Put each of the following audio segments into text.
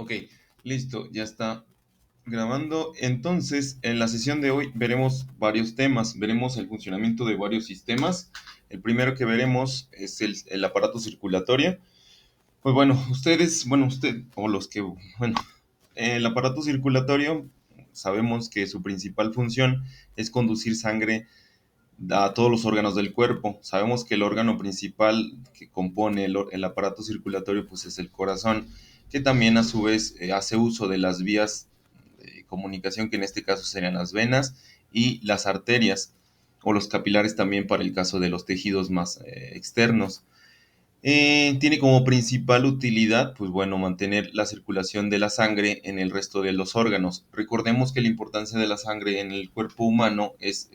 Ok, listo, ya está grabando. Entonces, en la sesión de hoy veremos varios temas, veremos el funcionamiento de varios sistemas. El primero que veremos es el aparato circulatorio. Pues bueno, usted o los que, bueno, el aparato circulatorio, sabemos que su principal función es conducir sangre a todos los órganos del cuerpo. Sabemos que el órgano principal que compone el aparato circulatorio pues es el corazón, que también a su vez hace uso de las vías de comunicación, que en este caso serían las venas y las arterias, o los capilares también para el caso de los tejidos más externos. Tiene como principal utilidad, pues bueno, mantener la circulación de la sangre en el resto de los órganos. Recordemos que la importancia de la sangre en el cuerpo humano es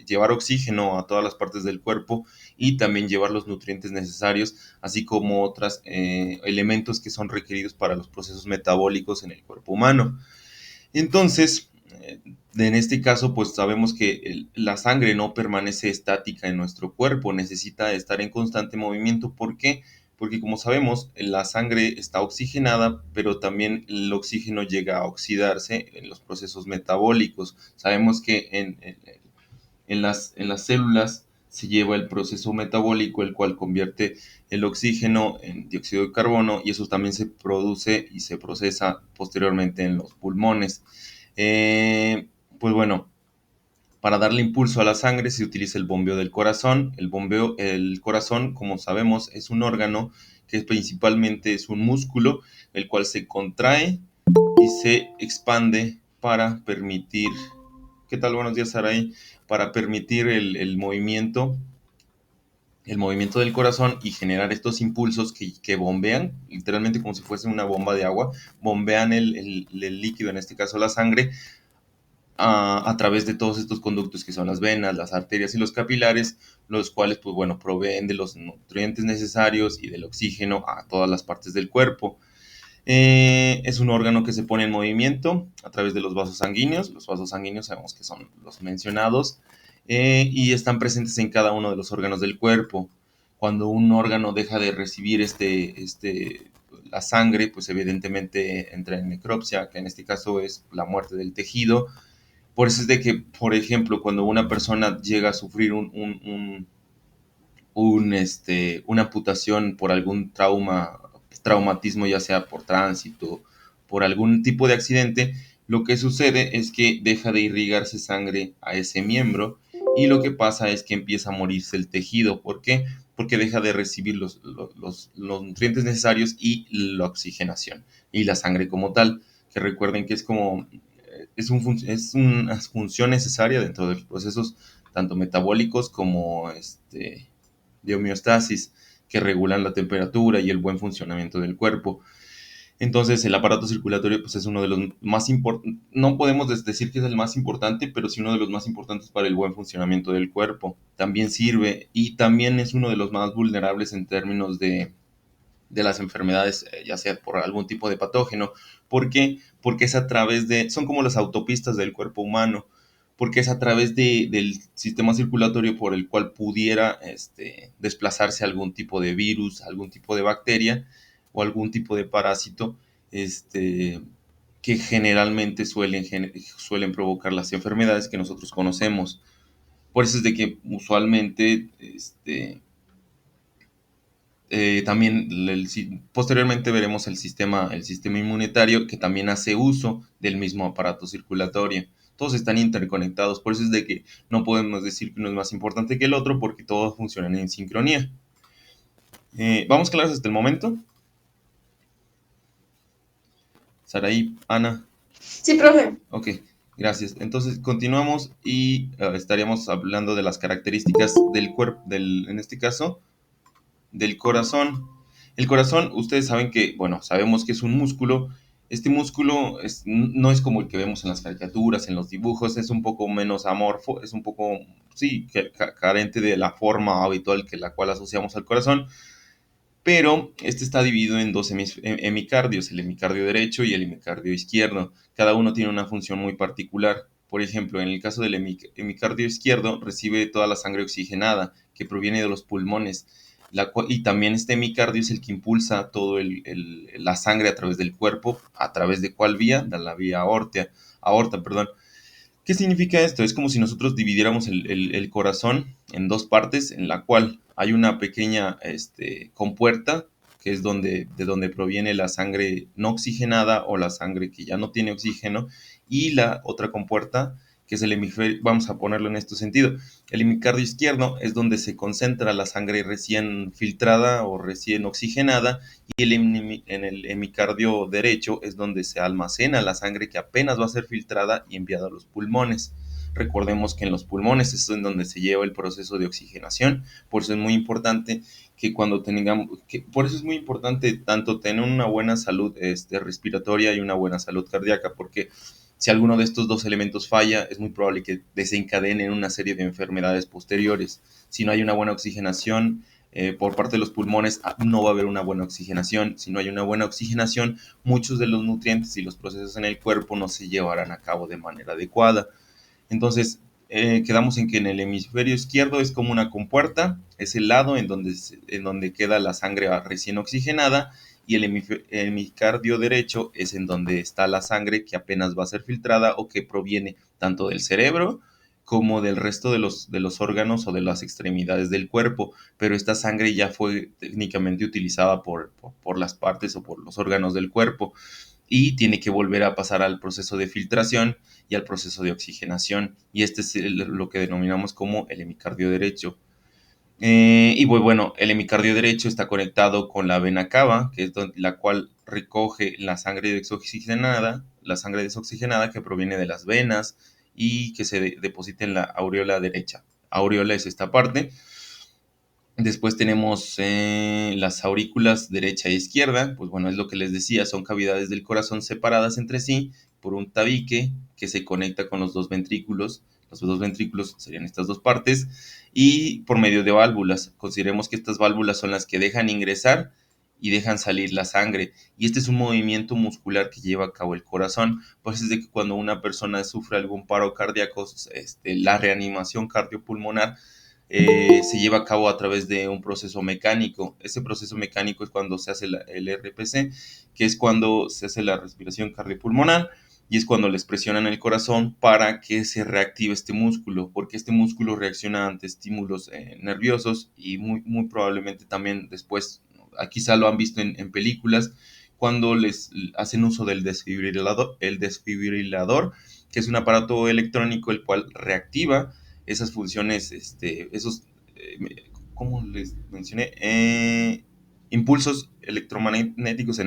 llevar oxígeno a todas las partes del cuerpo y también llevar los nutrientes necesarios, así como otros elementos que son requeridos para los procesos metabólicos en el cuerpo humano. Entonces, en este caso, pues sabemos que la sangre no permanece estática en nuestro cuerpo, necesita estar en constante movimiento. ¿Por qué? Porque como sabemos, la sangre está oxigenada, pero también el oxígeno llega a oxidarse en los procesos metabólicos. Sabemos que en las células se lleva el proceso metabólico, el cual convierte el oxígeno en dióxido de carbono, y eso también se produce y se procesa posteriormente en los pulmones. Eh, pues bueno, para darle impulso a la sangre se utiliza el bombeo del corazón. El corazón, como sabemos, es un órgano que principalmente es un músculo, el cual se contrae y se expande para permitir, ¿qué tal? Buenos días, Saraí. Para permitir el movimiento del corazón y generar estos impulsos que bombean, literalmente como si fuese una bomba de agua, bombean el líquido, en este caso la sangre, a través de todos estos conductos que son las venas, las arterias y los capilares, los cuales, pues bueno, proveen de los nutrientes necesarios y del oxígeno a todas las partes del cuerpo. Es un órgano que se pone en movimiento a través de los vasos sanguíneos. Los vasos sanguíneos sabemos que son los mencionados, y están presentes en cada uno de los órganos del cuerpo. Cuando un órgano deja de recibir la sangre, pues evidentemente entra en necropsia, que en este caso es la muerte del tejido. Por eso es de que, por ejemplo, cuando una persona llega a sufrir una amputación por algún traumatismo, ya sea por tránsito, por algún tipo de accidente, lo que sucede es que deja de irrigarse sangre a ese miembro, y lo que pasa es que empieza a morirse el tejido. ¿Por qué? Porque deja de recibir los nutrientes necesarios y la oxigenación y la sangre como tal, que recuerden que es una función necesaria dentro de los procesos tanto metabólicos como de homeostasis, que regulan la temperatura y el buen funcionamiento del cuerpo. Entonces, el aparato circulatorio pues es uno de los más importantes, no podemos decir que es el más importante, pero sí uno de los más importantes para el buen funcionamiento del cuerpo. También sirve y también es uno de los más vulnerables en términos de las enfermedades, ya sea por algún tipo de patógeno. ¿Por qué? Porque es a través son como las autopistas del cuerpo humano, porque es a través del sistema circulatorio por el cual pudiera desplazarse algún tipo de virus, algún tipo de bacteria o algún tipo de parásito, este, que generalmente suelen provocar las enfermedades que nosotros conocemos. Por eso es de que usualmente también posteriormente veremos el sistema inmunitario, que también hace uso del mismo aparato circulatorio. Todos están interconectados, por eso es de que no podemos decir que uno es más importante que el otro, porque todos funcionan en sincronía. ¿Vamos claros hasta el momento? Saraí, Ana. Sí, profe. Ok, gracias. Entonces continuamos y estaríamos hablando de las características del cuerpo, en este caso, del corazón. El corazón, ustedes saben que, bueno, sabemos que es un músculo. Este músculo no es como el que vemos en las caricaturas, en los dibujos, es un poco menos amorfo, es un poco, sí, carente de la forma habitual que la cual asociamos al corazón, pero este está dividido en dos hemicardios, el hemicardio derecho y el hemicardio izquierdo. Cada uno tiene una función muy particular. Por ejemplo, en el caso del hemicardio izquierdo, recibe toda la sangre oxigenada que proviene de los pulmones. y también este hemicardio es el que impulsa todo la sangre a través del cuerpo. ¿A través de cuál vía? De la vía aorta, perdón. ¿Qué significa esto? Es como si nosotros dividiéramos el corazón en dos partes, en la cual hay una pequeña compuerta, que es de donde proviene la sangre no oxigenada o la sangre que ya no tiene oxígeno, y la otra compuerta, que es el hemisferio, vamos a ponerlo en este sentido. El hemicardio izquierdo es donde se concentra la sangre recién filtrada o recién oxigenada, y en el hemicardio derecho es donde se almacena la sangre que apenas va a ser filtrada y enviada a los pulmones. Recordemos que en los pulmones es en donde se lleva el proceso de oxigenación, por eso es muy importante que cuando tengamos, por eso es muy importante tanto tener una buena salud respiratoria y una buena salud cardíaca, porque si alguno de estos dos elementos falla, es muy probable que desencadenen una serie de enfermedades posteriores. Si no hay una buena oxigenación, por parte de los pulmones, no va a haber una buena oxigenación. Si no hay una buena oxigenación, muchos de los nutrientes y los procesos en el cuerpo no se llevarán a cabo de manera adecuada. Entonces, quedamos en que en el hemisferio izquierdo es como una compuerta, es el lado en donde queda la sangre recién oxigenada, y el hemicardio derecho es en donde está la sangre que apenas va a ser filtrada o que proviene tanto del cerebro como del resto de los órganos o de las extremidades del cuerpo, pero esta sangre ya fue técnicamente utilizada por las partes o por los órganos del cuerpo, y tiene que volver a pasar al proceso de filtración y al proceso de oxigenación, y este es lo que denominamos como el hemicardio derecho. Y pues bueno, el hemicardio derecho está conectado con la vena cava, que es la cual recoge la sangre desoxigenada que proviene de las venas y que se deposita en la aureola derecha. Aureola es esta parte. Después tenemos las aurículas derecha e izquierda. Pues bueno, es lo que les decía, son cavidades del corazón separadas entre sí por un tabique que se conecta con los dos ventrículos. Los dos ventrículos serían estas dos partes, y por medio de válvulas. Consideremos que estas válvulas son las que dejan ingresar y dejan salir la sangre. Y este es un movimiento muscular que lleva a cabo el corazón. Por eso es de que cuando una persona sufre algún paro cardíaco, la reanimación cardiopulmonar se lleva a cabo a través de un proceso mecánico. Ese proceso mecánico es cuando se hace el RPC, que es cuando se hace la respiración cardiopulmonar, y es cuando les presionan el corazón para que se reactive este músculo, porque este músculo reacciona ante estímulos nerviosos, y muy probablemente también después, quizá lo han visto en películas, cuando les hacen uso del desfibrilador, que es un aparato electrónico el cual reactiva esas funciones, ¿cómo les mencioné? Impulsos electromagnéticos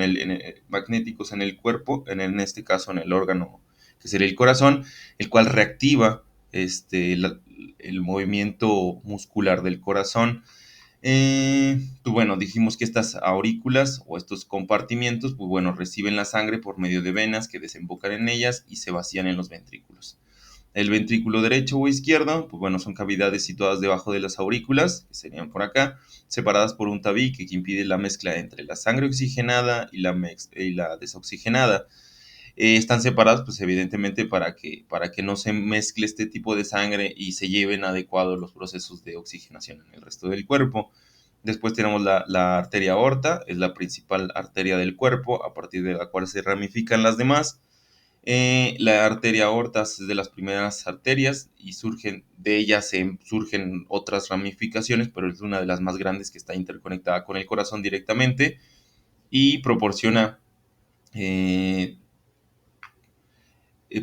magnéticos en el cuerpo, en este caso en el órgano que sería el corazón, el cual reactiva el movimiento muscular del corazón. Pues bueno, dijimos que estas aurículas o estos compartimientos, pues bueno, reciben la sangre por medio de venas que desembocan en ellas y se vacían en los ventrículos. El ventrículo derecho o izquierdo, pues bueno, son cavidades situadas debajo de las aurículas, que serían por acá, separadas por un tabique que impide la mezcla entre la sangre oxigenada y la desoxigenada. Están separadas, pues evidentemente para que no se mezcle este tipo de sangre y se lleven adecuados los procesos de oxigenación en el resto del cuerpo. Después tenemos la arteria aorta, es la principal arteria del cuerpo, a partir de la cual se ramifican las demás. La arteria aorta es de las primeras arterias y de ella surgen otras ramificaciones, pero es una de las más grandes, que está interconectada con el corazón directamente y eh,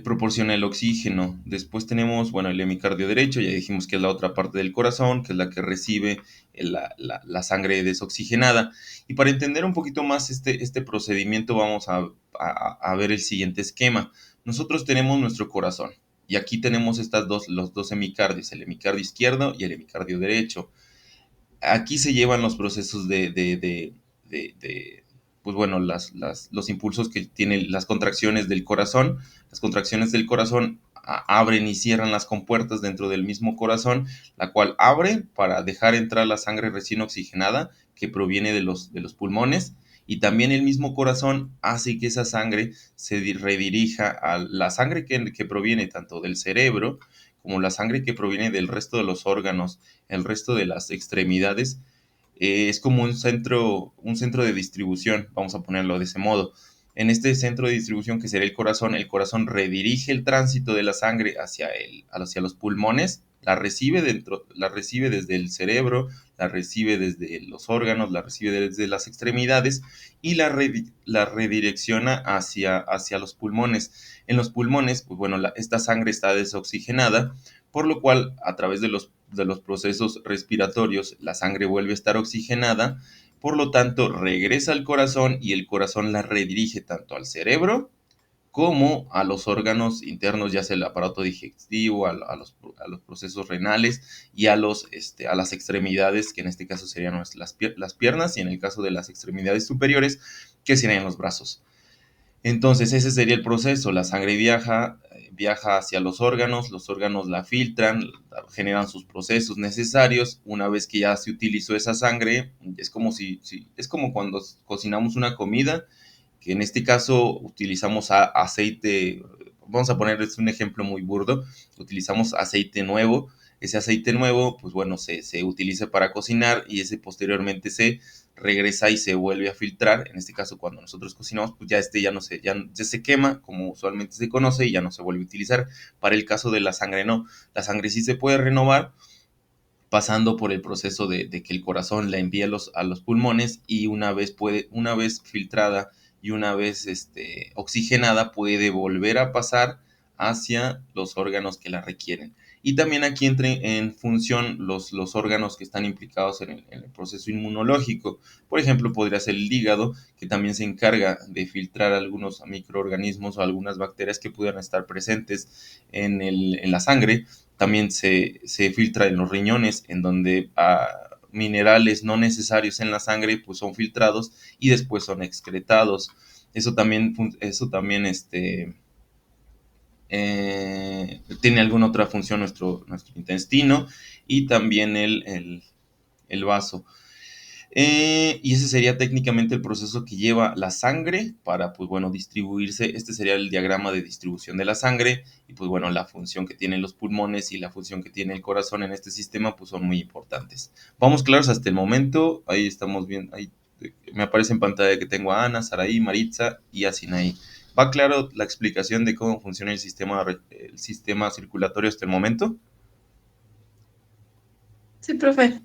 proporciona el oxígeno. Después tenemos, bueno, el hemicardio derecho, ya dijimos que es la otra parte del corazón, que es la que recibe la sangre desoxigenada. Y para entender un poquito más este procedimiento, vamos a ver el siguiente esquema. Nosotros tenemos nuestro corazón, y aquí tenemos los dos hemicardios, el hemicardio izquierdo y el hemicardio derecho. Aquí se llevan los procesos pues bueno, los impulsos que tienen las contracciones del corazón. Las contracciones del corazón abren y cierran las compuertas dentro del mismo corazón, la cual abre para dejar entrar la sangre recién oxigenada que proviene de los pulmones, y también el mismo corazón hace que esa sangre se redirija a la sangre que proviene tanto del cerebro como la sangre que proviene del resto de los órganos, el resto de las extremidades. es como un centro de distribución, vamos a ponerlo de ese modo. En este centro de distribución que sería el corazón redirige el tránsito de la sangre hacia los pulmones, la recibe desde el cerebro, la recibe desde los órganos, la recibe desde las extremidades y la redirecciona hacia los pulmones. En los pulmones, pues bueno, esta sangre está desoxigenada, por lo cual a través de los procesos respiratorios la sangre vuelve a estar oxigenada, por lo tanto regresa al corazón y el corazón la redirige tanto al cerebro como a los órganos internos, ya sea el aparato digestivo, a los procesos renales y a las extremidades, que en este caso serían las piernas, y en el caso de las extremidades superiores, que serían los brazos. Entonces, ese sería el proceso. La sangre viaja hacia los órganos la filtran, generan sus procesos necesarios. Una vez que ya se utilizó esa sangre, es como cuando cocinamos una comida, que en este caso utilizamos aceite, vamos a ponerles un ejemplo muy burdo, utilizamos aceite nuevo. Ese aceite nuevo, pues bueno, se utiliza para cocinar y ese posteriormente se regresa y se vuelve a filtrar. En este caso, cuando nosotros cocinamos, pues ya ya no se, ya se quema, como usualmente se conoce, y ya no se vuelve a utilizar. Para el caso de la sangre, no. La sangre sí se puede renovar pasando por el proceso de que el corazón la envíe a los pulmones, y una vez filtrada y una vez oxigenada, puede volver a pasar hacia los órganos que la requieren. Y también aquí entra en función los órganos que están implicados en el proceso inmunológico. Por ejemplo, podría ser el hígado, que también se encarga de filtrar algunos microorganismos o algunas bacterias que pudieran estar presentes en la sangre. También se filtra en los riñones, en donde minerales no necesarios en la sangre pues son filtrados y después son excretados. Eso también tiene alguna otra función nuestro intestino, y también el vaso. Y ese sería técnicamente el proceso que lleva la sangre para, pues bueno, distribuirse. Este sería el diagrama de distribución de la sangre, y pues bueno, la función que tienen los pulmones y la función que tiene el corazón en este sistema pues son muy importantes. Vamos claros hasta el momento. Ahí estamos bien, ahí me aparece en pantalla que tengo a Ana, Saraí, Maritza y a Sinaí. ¿Va claro la explicación de cómo funciona el sistema circulatorio hasta el momento? Sí, profe.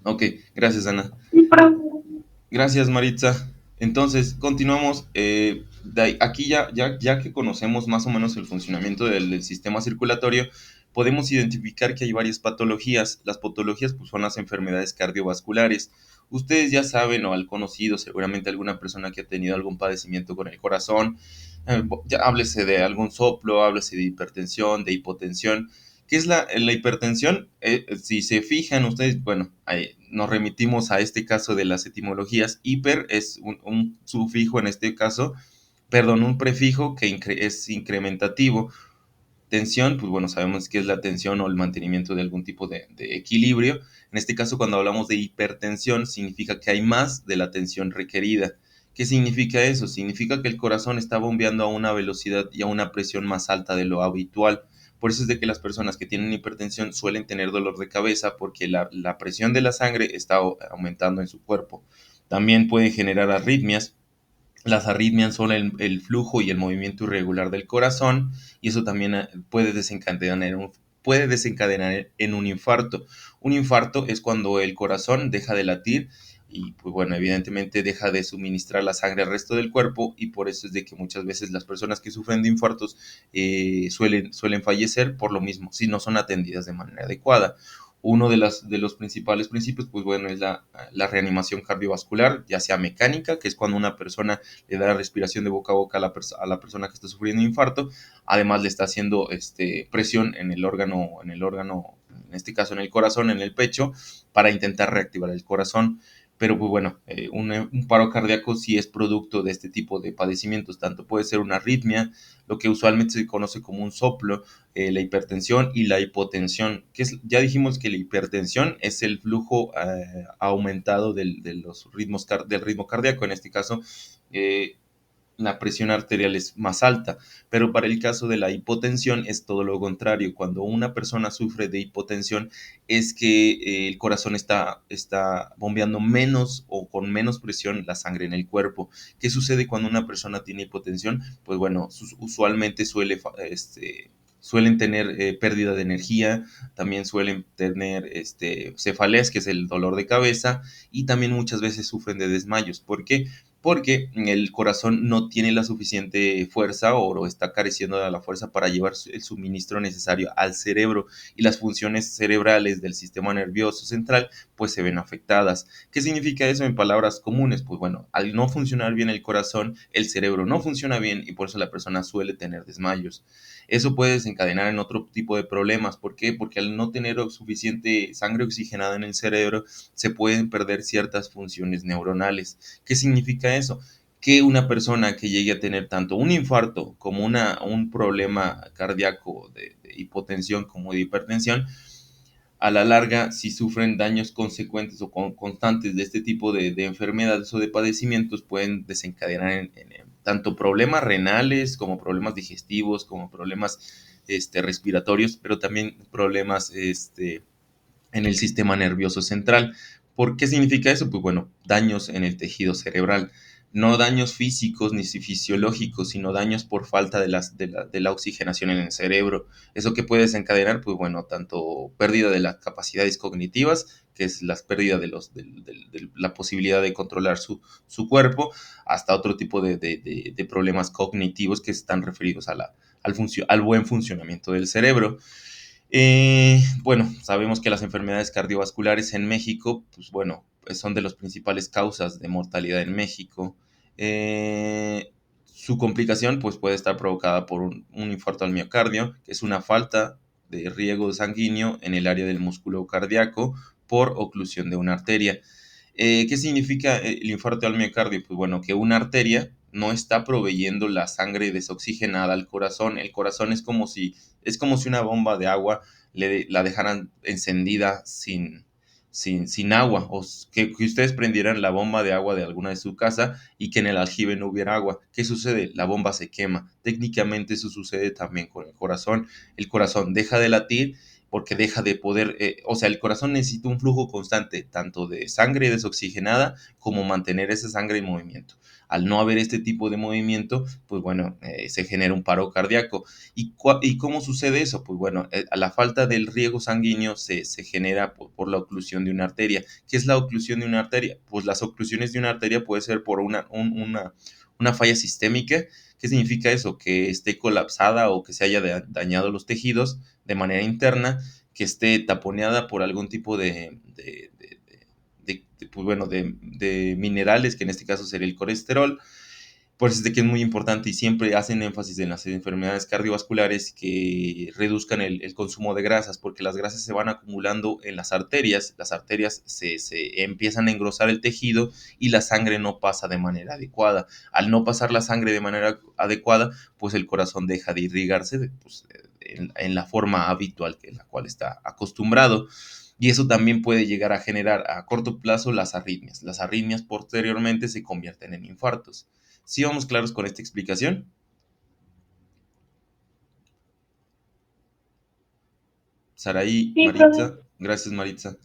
Ok, gracias, Ana. Sí, profe. Gracias, Maritza. Entonces, continuamos. Aquí ya que conocemos más o menos el funcionamiento del sistema circulatorio, podemos identificar que hay varias patologías. Las patologías pues, son las enfermedades cardiovasculares. Ustedes ya saben o han conocido seguramente alguna persona que ha tenido algún padecimiento con el corazón. Ya háblese de algún soplo, háblese de hipertensión, de hipotensión. ¿Qué es la hipertensión? Si se fijan ustedes, bueno, nos remitimos a este caso de las etimologías. Hiper es un sufijo en este caso, perdón, un prefijo que es incrementativo. Tensión, pues bueno, sabemos que es la tensión o el mantenimiento de algún tipo de equilibrio. En este caso, cuando hablamos de hipertensión, significa que hay más de la tensión requerida. ¿Qué significa eso? Significa que el corazón está bombeando a una velocidad y a una presión más alta de lo habitual. Por eso es de que las personas que tienen hipertensión suelen tener dolor de cabeza, porque la presión de la sangre está aumentando en su cuerpo. También pueden generar arritmias. Las arritmias son el flujo y el movimiento irregular del corazón, y eso también puede desencadenar en un infarto. Un infarto es cuando el corazón deja de latir y, pues bueno, evidentemente deja de suministrar la sangre al resto del cuerpo, y por eso es de que muchas veces las personas que sufren de infartos suelen fallecer por lo mismo, si no son atendidas de manera adecuada. Uno de los principales principios, pues bueno, es la reanimación cardiovascular, ya sea mecánica, que es cuando una persona le da la respiración de boca a boca a la persona que está sufriendo un infarto. Además le está haciendo presión en el órgano, en este caso en el corazón, en el pecho, para intentar reactivar el corazón. Pero pues bueno, un paro cardíaco sí es producto de este tipo de padecimientos. Tanto puede ser una arritmia, lo que usualmente se conoce como un soplo, la hipertensión y la hipotensión, ya dijimos que la hipertensión es el flujo aumentado del ritmo cardíaco. En este caso, eh, la presión arterial es más alta, pero para el caso de la hipotensión es todo lo contrario. Cuando una persona sufre de hipotensión es que el corazón está bombeando menos o con menos presión la sangre en el cuerpo. ¿Qué sucede cuando una persona tiene hipotensión? Pues bueno, usualmente suelen tener pérdida de energía, también suelen tener cefaleas, que es el dolor de cabeza, y también muchas veces sufren de desmayos. ¿Por qué? Porque el corazón no tiene la suficiente fuerza o está careciendo de la fuerza para llevar el suministro necesario al cerebro, y las funciones cerebrales del sistema nervioso central pues se ven afectadas. ¿Qué significa eso en palabras comunes? Pues bueno, al no funcionar bien el corazón, el cerebro no funciona bien y por eso la persona suele tener desmayos. Eso puede desencadenar en otro tipo de problemas. ¿Por qué? Porque al no tener suficiente sangre oxigenada en el cerebro, se pueden perder ciertas funciones neuronales. ¿Qué significa eso? Que una persona que llegue a tener tanto un infarto como un problema cardíaco de hipotensión como de hipertensión, a la larga, si sufren daños consecuentes o constantes de este tipo de enfermedades o de padecimientos, pueden desencadenar en tanto problemas renales como problemas digestivos, como problemas respiratorios, pero también problemas en el sistema nervioso central. ¿Por qué significa eso? Pues bueno, daños en el tejido cerebral. No daños físicos ni fisiológicos, sino daños por falta de la oxigenación en el cerebro. ¿Eso que puede desencadenar? Pues bueno, tanto pérdida de las capacidades cognitivas, que es la pérdida de la posibilidad de controlar su cuerpo, hasta otro tipo de problemas cognitivos que están referidos al buen funcionamiento del cerebro. Bueno, sabemos que las enfermedades cardiovasculares en México, pues bueno, pues son de las principales causas de mortalidad en México. Su complicación, pues puede estar provocada por un infarto al miocardio, que es una falta de riego sanguíneo en el área del músculo cardíaco por oclusión de una arteria. ¿Qué significa el infarto al miocardio? Pues bueno, que una arteria no está proveyendo la sangre desoxigenada al corazón. El corazón es como si una bomba de agua la dejaran encendida sin agua, o que ustedes prendieran la bomba de agua de alguna de su casa y que en el aljibe no hubiera agua. ¿Qué sucede? La bomba se quema. Técnicamente eso sucede también con el corazón. El corazón deja de latir porque deja de poder, o sea, el corazón necesita un flujo constante, tanto de sangre desoxigenada como mantener esa sangre en movimiento. Al no haber este tipo de movimiento, pues bueno, se genera un paro cardíaco. ¿Y cómo sucede eso? Pues bueno, a la falta del riego sanguíneo se genera por la oclusión de una arteria. ¿Qué es la oclusión de una arteria? Pues las oclusiones de una arteria puede ser por una falla sistémica. ¿Qué significa eso? Que esté colapsada o que se haya dañado los tejidos de manera interna, que esté taponeada por algún tipo pues bueno, de minerales, que en este caso sería el colesterol. Por eso es de que es muy importante y siempre hacen énfasis en las enfermedades cardiovasculares que reduzcan el consumo de grasas, porque las grasas se van acumulando en las arterias se empiezan a engrosar el tejido y la sangre no pasa de manera adecuada. Al no pasar la sangre de manera adecuada, pues el corazón deja de irrigarse pues, en la forma habitual en la cual está acostumbrado. Y eso también puede llegar a generar a corto plazo las arritmias. Las arritmias posteriormente se convierten en infartos. ¿Sí vamos claros con esta explicación? Saraí, Sí, profe. Maritza, gracias Maritza.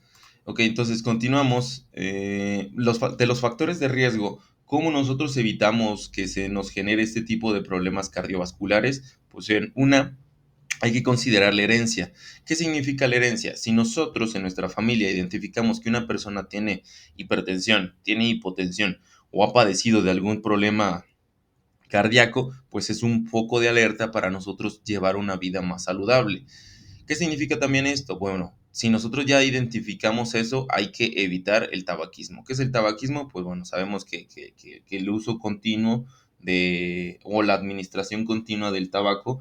Ok, entonces continuamos. De los factores de riesgo, ¿cómo nosotros evitamos que se nos genere este tipo de problemas cardiovasculares? Pues en una, hay que considerar la herencia. ¿Qué significa la herencia? Si nosotros en nuestra familia identificamos que una persona tiene hipertensión, tiene hipotensión o ha padecido de algún problema cardíaco, pues es un foco de alerta para nosotros llevar una vida más saludable. ¿Qué significa también esto? Bueno, si nosotros ya identificamos eso, hay que evitar el tabaquismo. ¿Qué es el tabaquismo? Pues bueno, sabemos que el uso continuo o la administración continua del tabaco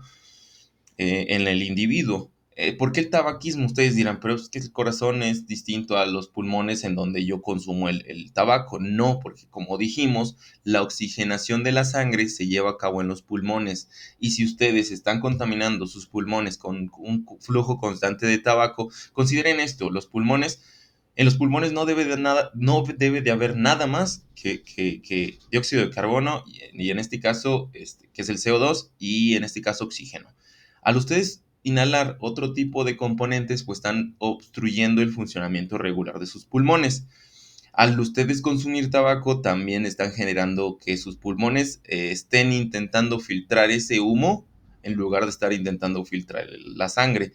en el individuo. ¿Por qué el tabaquismo? Ustedes dirán, pero es que el corazón es distinto a los pulmones en donde yo consumo el tabaco. No, porque como dijimos, la oxigenación de la sangre se lleva a cabo en los pulmones. Y si ustedes están contaminando sus pulmones con un flujo constante de tabaco, consideren esto, los pulmones En los pulmones no debe de haber nada más que dióxido de carbono y en este caso, que es el CO2 y en este caso oxígeno. Al ustedes inhalar otro tipo de componentes, pues están obstruyendo el funcionamiento regular de sus pulmones. Al ustedes consumir tabaco, también están generando que sus pulmones estén intentando filtrar ese humo en lugar de estar intentando filtrar la sangre.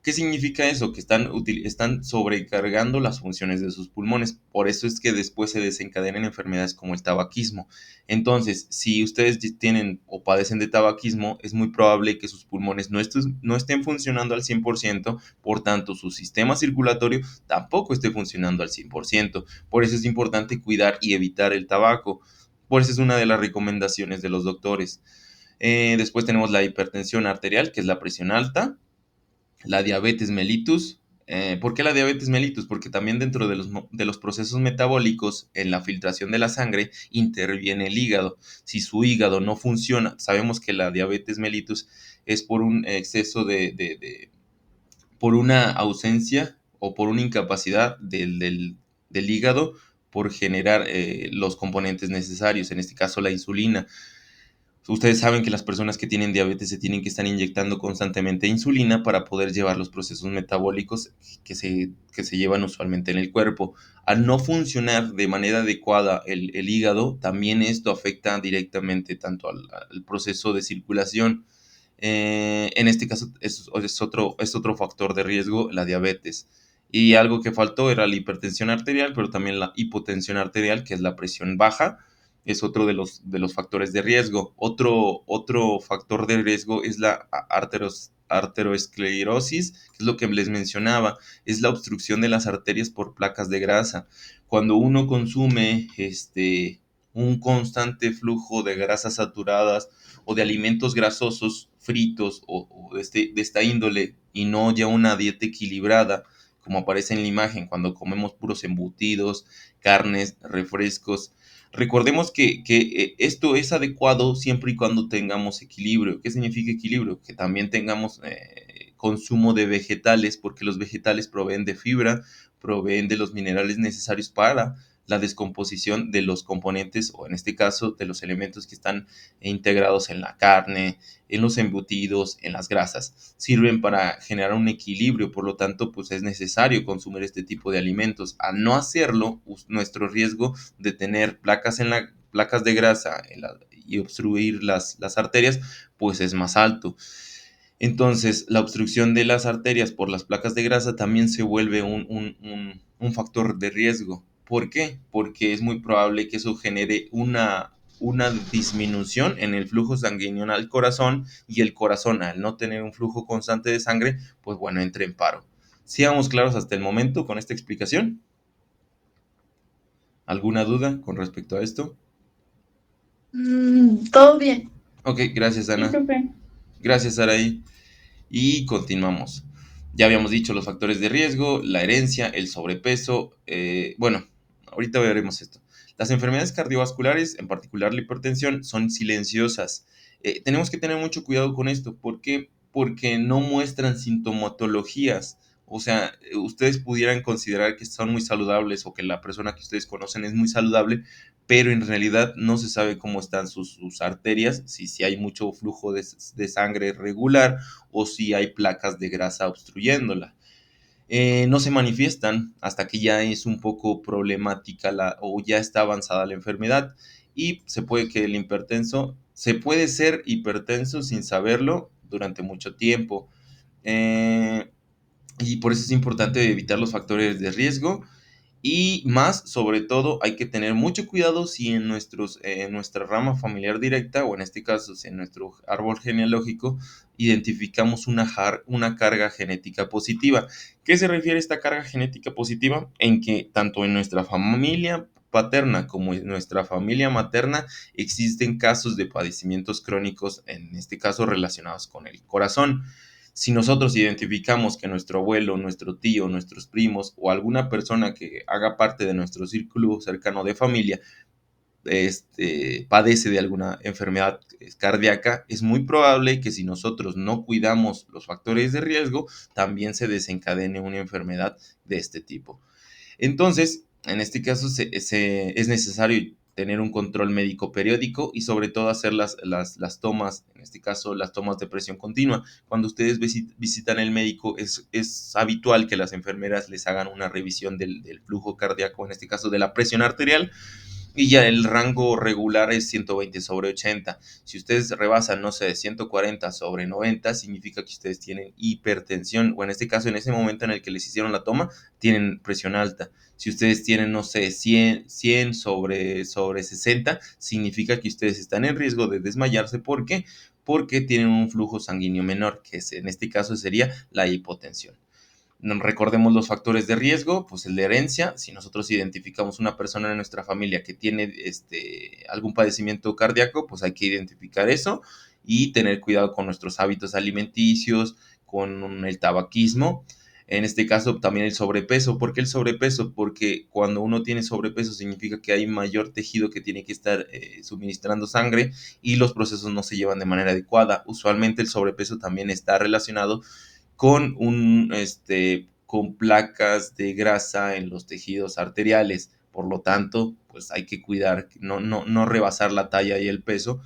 ¿Qué significa eso? Que están sobrecargando las funciones de sus pulmones. Por eso es que después se desencadenan enfermedades como el tabaquismo. Entonces, si ustedes tienen o padecen de tabaquismo, es muy probable que sus pulmones no estén funcionando al 100%, por tanto, su sistema circulatorio tampoco esté funcionando al 100%. Por eso es importante cuidar y evitar el tabaco. Por eso es una de las recomendaciones de los doctores. Después tenemos la hipertensión arterial, que es la presión alta, la diabetes mellitus. ¿Por qué la diabetes mellitus? Porque también dentro de los procesos metabólicos en la filtración de la sangre interviene el hígado. Si su hígado no funciona, sabemos que la diabetes mellitus es por un exceso por una ausencia o por una incapacidad del hígado por generar los componentes necesarios, en este caso la insulina. Ustedes saben que las personas que tienen diabetes se tienen que estar inyectando constantemente insulina para poder llevar los procesos metabólicos que se llevan usualmente en el cuerpo. Al no funcionar de manera adecuada el hígado, también esto afecta directamente tanto al proceso de circulación. En este caso es otro factor de riesgo, la diabetes. Y algo que faltó era la hipertensión arterial, pero también la hipotensión arterial, que es la presión baja, es otro de los factores de riesgo. Otro factor de riesgo es la arteriosclerosis, que es lo que les mencionaba, es la obstrucción de las arterias por placas de grasa. Cuando uno consume un constante flujo de grasas saturadas o de alimentos grasosos fritos o de esta índole y no ya una dieta equilibrada, como aparece en la imagen, cuando comemos puros embutidos, carnes, refrescos. Recordemos que esto es adecuado siempre y cuando tengamos equilibrio. ¿Qué significa equilibrio? Que también tengamos consumo de vegetales, porque los vegetales proveen de fibra, proveen de los minerales necesarios para la descomposición de los componentes o en este caso de los elementos que están integrados en la carne, en los embutidos, en las grasas. Sirven para generar un equilibrio, por lo tanto, pues es necesario consumir este tipo de alimentos. Al no hacerlo, nuestro riesgo de tener placas de grasa y obstruir las arterias, pues es más alto. Entonces, la obstrucción de las arterias por las placas de grasa también se vuelve un factor de riesgo. ¿Por qué? Porque es muy probable que eso genere una disminución en el flujo sanguíneo al corazón y el corazón, al no tener un flujo constante de sangre, pues bueno, entra en paro. ¿Sigamos claros hasta el momento con esta explicación? ¿Alguna duda con respecto a esto? Todo bien. Ok, gracias, Sí, Ana. profe. Gracias, Araí. Y continuamos. Ya habíamos dicho los factores de riesgo, la herencia, el sobrepeso. Bueno, ahorita veremos esto. Las enfermedades cardiovasculares, en particular la hipertensión, son silenciosas. Tenemos que tener mucho cuidado con esto. ¿Por qué? Porque no muestran sintomatologías. O sea, ustedes pudieran considerar que son muy saludables o que la persona que ustedes conocen es muy saludable, pero en realidad no se sabe cómo están sus arterias, si hay mucho flujo de sangre regular o si hay placas de grasa obstruyéndola. No se manifiestan hasta que ya es un poco problemática o ya está avanzada la enfermedad y se puede ser hipertenso sin saberlo durante mucho tiempo. Eh, y por eso es importante evitar los factores de riesgo y más, sobre todo, hay que tener mucho cuidado si en nuestra rama familiar directa, o en este caso, si en nuestro árbol genealógico, identificamos una carga genética positiva. ¿Qué se refiere a esta carga genética positiva? En que tanto en nuestra familia paterna como en nuestra familia materna existen casos de padecimientos crónicos, en este caso relacionados con el corazón. Si nosotros identificamos que nuestro abuelo, nuestro tío, nuestros primos o alguna persona que haga parte de nuestro círculo cercano de familia padece de alguna enfermedad cardíaca, es muy probable que si nosotros no cuidamos los factores de riesgo, también se desencadene una enfermedad de este tipo. Entonces, en este caso es necesario tener un control médico periódico y sobre todo hacer las tomas, en este caso las tomas de presión continua. Cuando ustedes visitan el médico, es habitual que las enfermeras les hagan una revisión del flujo cardíaco, en este caso de la presión arterial, y ya el rango regular es 120/80. Si ustedes rebasan, no sé, 140/90, significa que ustedes tienen hipertensión, o en este caso, en ese momento en el que les hicieron la toma, tienen presión alta. Si ustedes tienen, no sé, 100/sobre 60, significa que ustedes están en riesgo de desmayarse. ¿Por qué? Porque tienen un flujo sanguíneo menor, que en este caso sería la hipotensión. Recordemos los factores de riesgo, pues el de herencia. Si nosotros identificamos una persona en nuestra familia que tiene algún padecimiento cardíaco, pues hay que identificar eso y tener cuidado con nuestros hábitos alimenticios, con el tabaquismo. En este caso también el sobrepeso. ¿Por qué el sobrepeso? Porque cuando uno tiene sobrepeso significa que hay mayor tejido que tiene que estar suministrando sangre y los procesos no se llevan de manera adecuada. Usualmente el sobrepeso también está relacionado con placas de grasa en los tejidos arteriales. Por lo tanto, pues hay que cuidar, no rebasar la talla y el peso.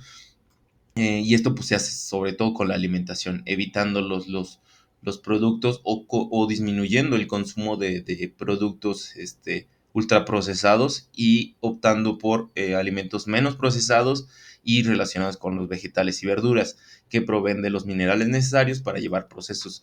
Y esto pues se hace sobre todo con la alimentación, evitando los productos o disminuyendo el consumo de productos ultraprocesados y optando por alimentos menos procesados y relacionados con los vegetales y verduras que proveen de los minerales necesarios para llevar procesos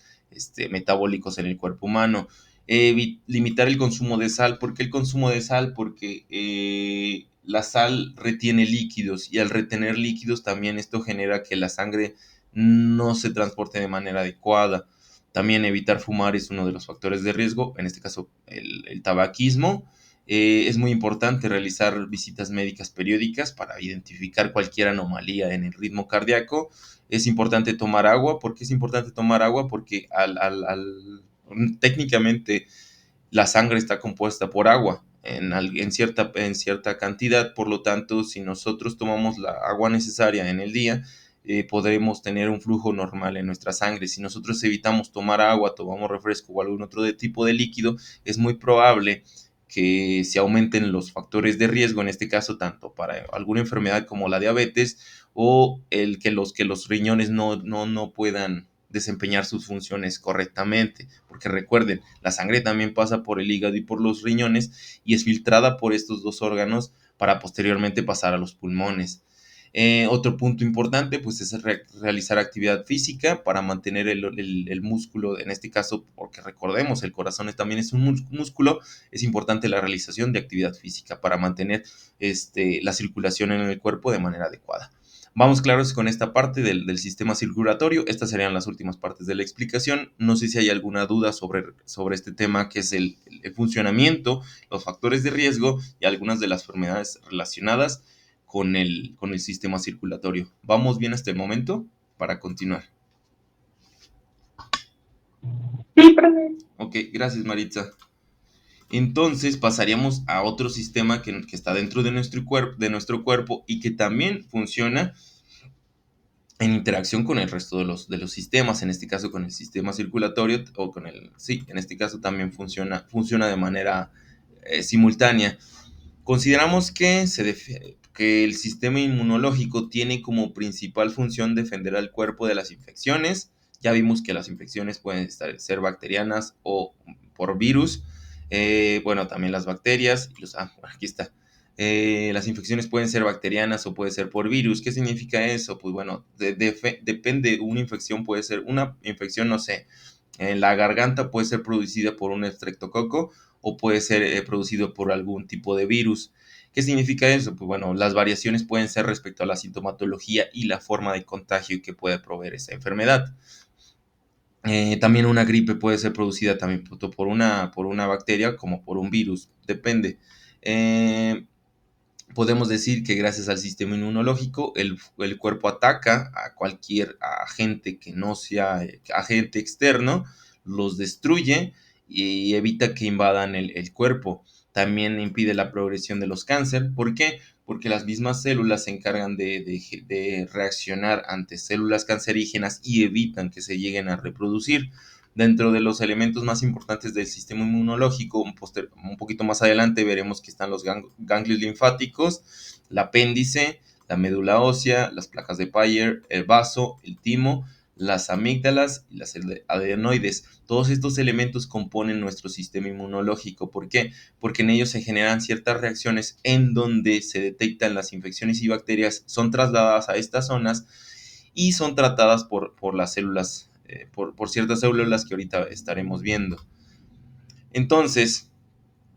metabólicos en el cuerpo humano. Limitar el consumo de sal. ¿Por qué el consumo de sal? Porque la sal retiene líquidos y al retener líquidos también esto genera que la sangre no se transporte de manera adecuada. También evitar fumar es uno de los factores de riesgo, en este caso el tabaquismo. Es muy importante realizar visitas médicas periódicas para identificar cualquier anomalía en el ritmo cardíaco. Es importante tomar agua. ¿Por qué es importante tomar agua? Porque técnicamente la sangre está compuesta por agua en cierta cantidad. Por lo tanto, si nosotros tomamos la agua necesaria en el día, podremos tener un flujo normal en nuestra sangre. Si nosotros evitamos tomar agua, tomamos refresco o algún otro tipo de líquido, es muy probable que se aumenten los factores de riesgo, en este caso tanto para alguna enfermedad como la diabetes o el que los riñones no puedan desempeñar sus funciones correctamente, porque recuerden, la sangre también pasa por el hígado y por los riñones y es filtrada por estos dos órganos para posteriormente pasar a los pulmones. Otro punto importante pues es realizar actividad física para mantener el músculo, en este caso, porque recordemos, el corazón también es un músculo. Es importante la realización de actividad física para mantener la circulación en el cuerpo de manera adecuada. Vamos claros con esta parte del sistema circulatorio. Estas serían las últimas partes de la explicación. No sé si hay alguna duda sobre este tema, que es el funcionamiento, los factores de riesgo y algunas de las enfermedades relacionadas con el sistema circulatorio. ¿Vamos bien hasta el momento? Para continuar. Sí, profe. Ok, gracias Maritza. Entonces pasaríamos a otro sistema que está dentro de nuestro cuerpo y que también funciona en interacción con el resto de los sistemas, en este caso con el sistema circulatorio o sí, en este caso también funciona de manera simultánea. Consideramos que el sistema inmunológico tiene como principal función defender al cuerpo de las infecciones. Ya vimos que las infecciones pueden ser bacterianas o por virus. Bueno, también las bacterias. Aquí está. Las infecciones pueden ser bacterianas o puede ser por virus. ¿Qué significa eso? Pues bueno, depende. Una infección puede ser una infección, no sé, en la garganta puede ser producida por un estreptococo o puede ser producido por algún tipo de virus. ¿Qué significa eso? Pues bueno, las variaciones pueden ser respecto a la sintomatología y la forma de contagio que puede proveer esa enfermedad. También una gripe puede ser producida también por una bacteria como por un virus, depende. Eh, Podemos decir que gracias al sistema inmunológico el cuerpo ataca a cualquier agente que no sea agente externo, los destruye y evita que invadan el cuerpo. También impide la progresión de los cánceres. ¿Por qué? Porque las mismas células se encargan de reaccionar ante células cancerígenas y evitan que se lleguen a reproducir. Dentro de los elementos más importantes del sistema inmunológico, un poquito más adelante veremos que están los ganglios linfáticos, el apéndice, la médula ósea, las placas de Peyer, el vaso, el timo, las amígdalas y las adenoides. Todos estos elementos componen nuestro sistema inmunológico. ¿Por qué? Porque en ellos se generan ciertas reacciones en donde se detectan las infecciones y bacterias, son trasladadas a estas zonas y son tratadas por las células, por ciertas células que ahorita estaremos viendo. Entonces,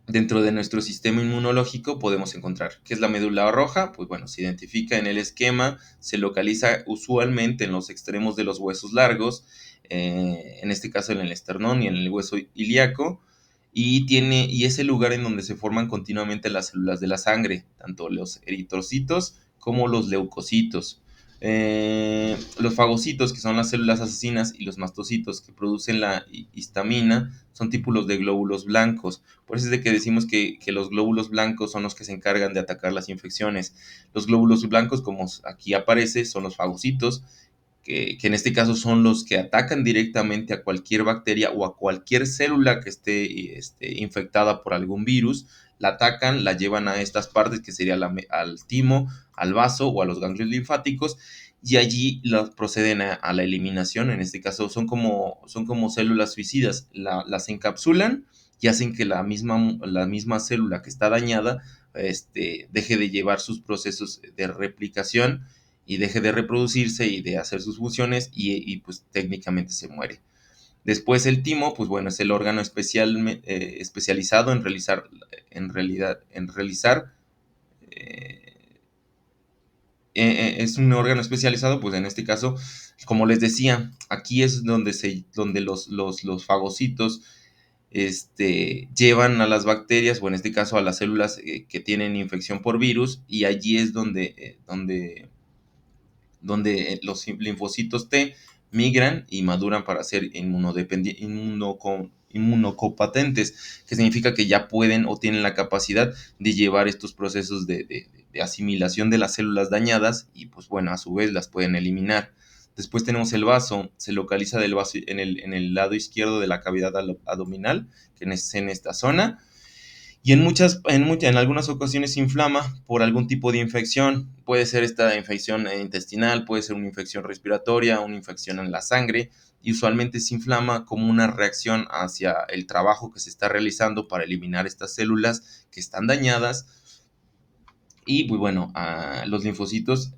dentro de nuestro sistema inmunológico podemos encontrar qué es la médula roja. Pues bueno, se identifica en el esquema, se localiza usualmente en los extremos de los huesos largos, en este caso en el esternón y en el hueso ilíaco, y es el lugar en donde se forman continuamente las células de la sangre, tanto los eritrocitos como los leucocitos. Los fagocitos, que son las células asesinas, y los mastocitos, que producen la histamina, son tipos de glóbulos blancos. Por eso es de que decimos que los glóbulos blancos son los que se encargan de atacar las infecciones. Los glóbulos blancos, como aquí aparece, son los fagocitos, que en este caso son los que atacan directamente a cualquier bacteria o a cualquier célula que esté infectada por algún virus. La atacan, la llevan a estas partes, que sería al timo, al vaso o a los ganglios linfáticos, y allí proceden a la eliminación. En este caso son como células suicidas, las encapsulan y hacen que la misma célula que está dañada deje de llevar sus procesos de replicación y deje de reproducirse y de hacer sus funciones, y pues técnicamente se muere. Después el timo, pues bueno, es el órgano especializado en realizar es un órgano especializado, pues en este caso, como les decía, aquí es donde los fagocitos llevan a las bacterias, o en este caso a las células que tienen infección por virus, y allí es donde los linfocitos T migran y maduran para ser inmunocopatentes, que significa que ya pueden o tienen la capacidad de llevar estos procesos de asimilación de las células dañadas, y pues bueno, a su vez las pueden eliminar. Después tenemos el vaso, se localiza del vaso en el lado izquierdo de la cavidad abdominal, que es en esta zona, y en algunas ocasiones se inflama por algún tipo de infección. Puede ser esta infección intestinal, puede ser una infección respiratoria, una infección en la sangre, y usualmente se inflama como una reacción hacia el trabajo que se está realizando para eliminar estas células que están dañadas. Y pues bueno, los linfocitos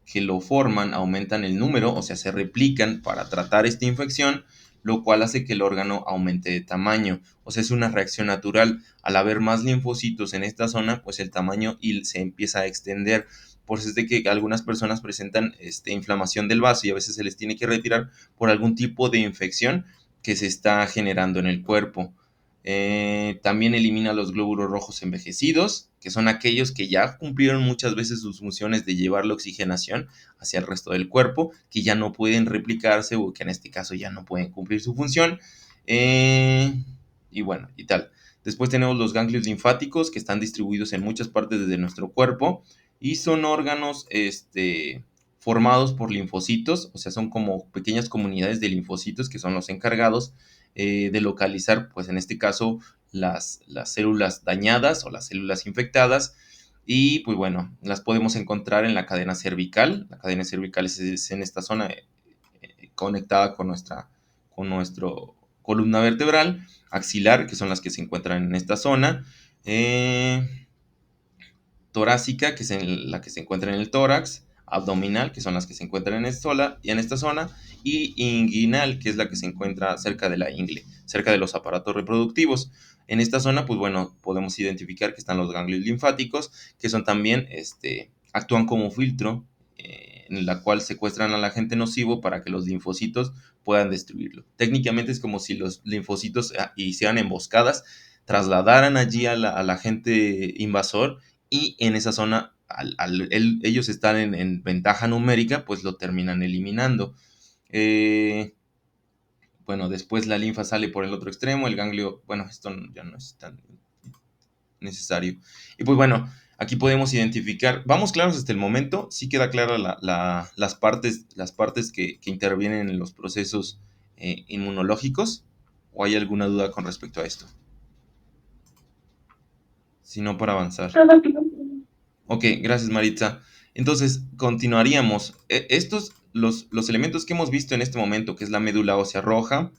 que lo forman aumentan el número, o sea, se replican para tratar esta infección, lo cual hace que el órgano aumente de tamaño. O sea, es una reacción natural. Al haber más linfocitos en esta zona, pues el tamaño se empieza a extender. Por eso es de que algunas personas presentan inflamación del vaso, y a veces se les tiene que retirar por algún tipo de infección que se está generando en el cuerpo. También elimina los glóbulos rojos envejecidos, que son aquellos que ya cumplieron muchas veces sus funciones de llevar la oxigenación hacia el resto del cuerpo, que ya no pueden replicarse, o que en este caso ya no pueden cumplir su función. Y bueno, y tal. Después tenemos los ganglios linfáticos, que están distribuidos en muchas partes de nuestro cuerpo, y son órganos formados por linfocitos. O sea, son como pequeñas comunidades de linfocitos que son los encargados de localizar, pues en este caso, las células dañadas o las células infectadas. Y pues bueno, las podemos encontrar en la cadena cervical. La cadena cervical es en esta zona, conectada con nuestro columna vertebral, axilar, que son las que se encuentran en esta zona, torácica, que es la que se encuentra en el tórax, abdominal, que son las que se encuentran en esta zona, y inguinal, que es la que se encuentra cerca de la ingle, cerca de los aparatos reproductivos. En esta zona, pues bueno, podemos identificar que están los ganglios linfáticos, que son también, actúan como filtro, en la cual secuestran al agente nocivo para que los linfocitos puedan destruirlo. Técnicamente es como si los linfocitos hicieran emboscadas, trasladaran allí al agente invasor, y en esa zona, ellos están en ventaja numérica, pues lo terminan eliminando. Bueno, después la linfa sale por el otro extremo, el ganglio, bueno, esto ya no es tan necesario. Y pues bueno, aquí podemos identificar, vamos claros hasta el momento, sí queda clara las partes que intervienen en los procesos inmunológicos? ¿O hay alguna duda con respecto a esto? Si no, para avanzar. Todo bien. Ok, gracias Maritza. Entonces, continuaríamos. Estos, los elementos que hemos visto en este momento, que es la médula ósea roja,